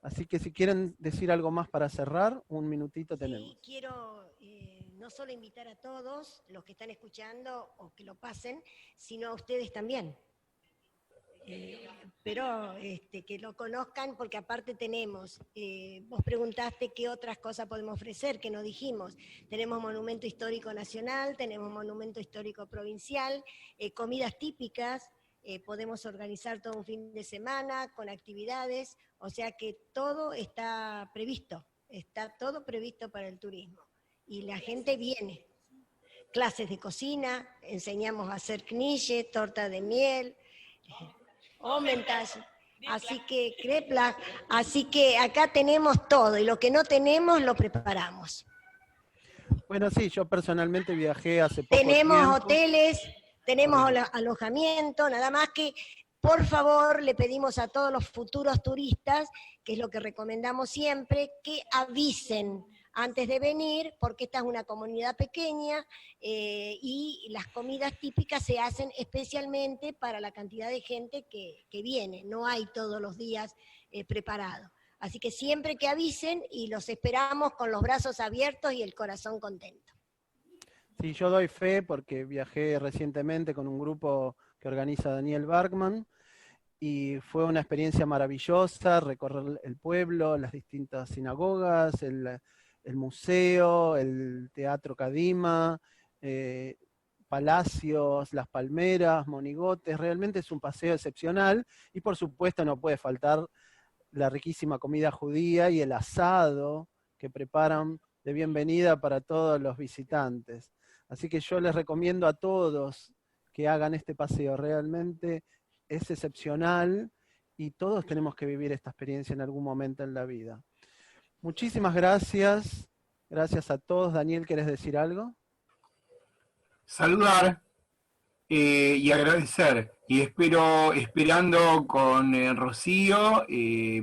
Así que si quieren decir algo más para cerrar, un minutito tenemos. Sí, quiero no solo invitar a todos los que están escuchando o que lo pasen, sino a ustedes también. Pero que lo conozcan, porque aparte tenemos, vos preguntaste qué otras cosas podemos ofrecer, que no dijimos. Tenemos monumento histórico nacional, tenemos monumento histórico provincial, comidas típicas, podemos organizar todo un fin de semana con actividades, o sea que todo está todo previsto para el turismo. Y la gente viene. Clases de cocina, enseñamos a hacer knishe, torta de miel, Omentage, así que crepla, así que acá tenemos todo, y lo que no tenemos lo preparamos. Bueno, sí, yo personalmente viajé hace poco Tenemos tiempo. hoteles, tenemos alojamiento, nada más que, por favor, le pedimos a todos los futuros turistas, que es lo que recomendamos siempre, que avisen antes de venir, porque esta es una comunidad pequeña y las comidas típicas se hacen especialmente para la cantidad de gente que viene, no hay todos los días preparado. Así que siempre que avisen, y los esperamos con los brazos abiertos y el corazón contento. Sí, yo doy fe porque viajé recientemente con un grupo que organiza Daniel Bergman, y fue una experiencia maravillosa recorrer el pueblo, las distintas sinagogas, el museo, el teatro Kadima, palacios, las palmeras, monigotes. Realmente es un paseo excepcional, y por supuesto no puede faltar la riquísima comida judía y el asado que preparan de bienvenida para todos los visitantes. Así que yo les recomiendo a todos que hagan este paseo, realmente es excepcional y todos tenemos que vivir esta experiencia en algún momento en la vida. Muchísimas gracias, gracias a todos. Daniel, ¿querés decir algo? Saludar y agradecer, y esperando con Rocío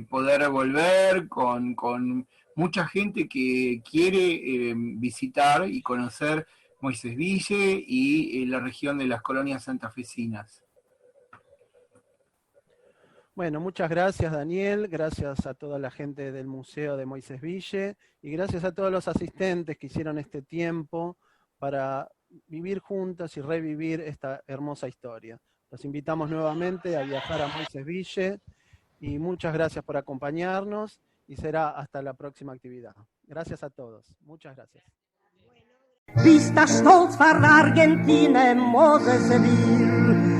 poder volver con mucha gente que quiere visitar y conocer Moisés Ville y la región de las colonias santafesinas. Bueno, muchas gracias Daniel, gracias a toda la gente del Museo de Moisés Ville y gracias a todos los asistentes que hicieron este tiempo para vivir juntos y revivir esta hermosa historia. Los invitamos nuevamente a viajar a Moisés Ville y muchas gracias por acompañarnos y será hasta la próxima actividad. Gracias a todos, muchas gracias. Bist da stolz vor Argentine, Moses will.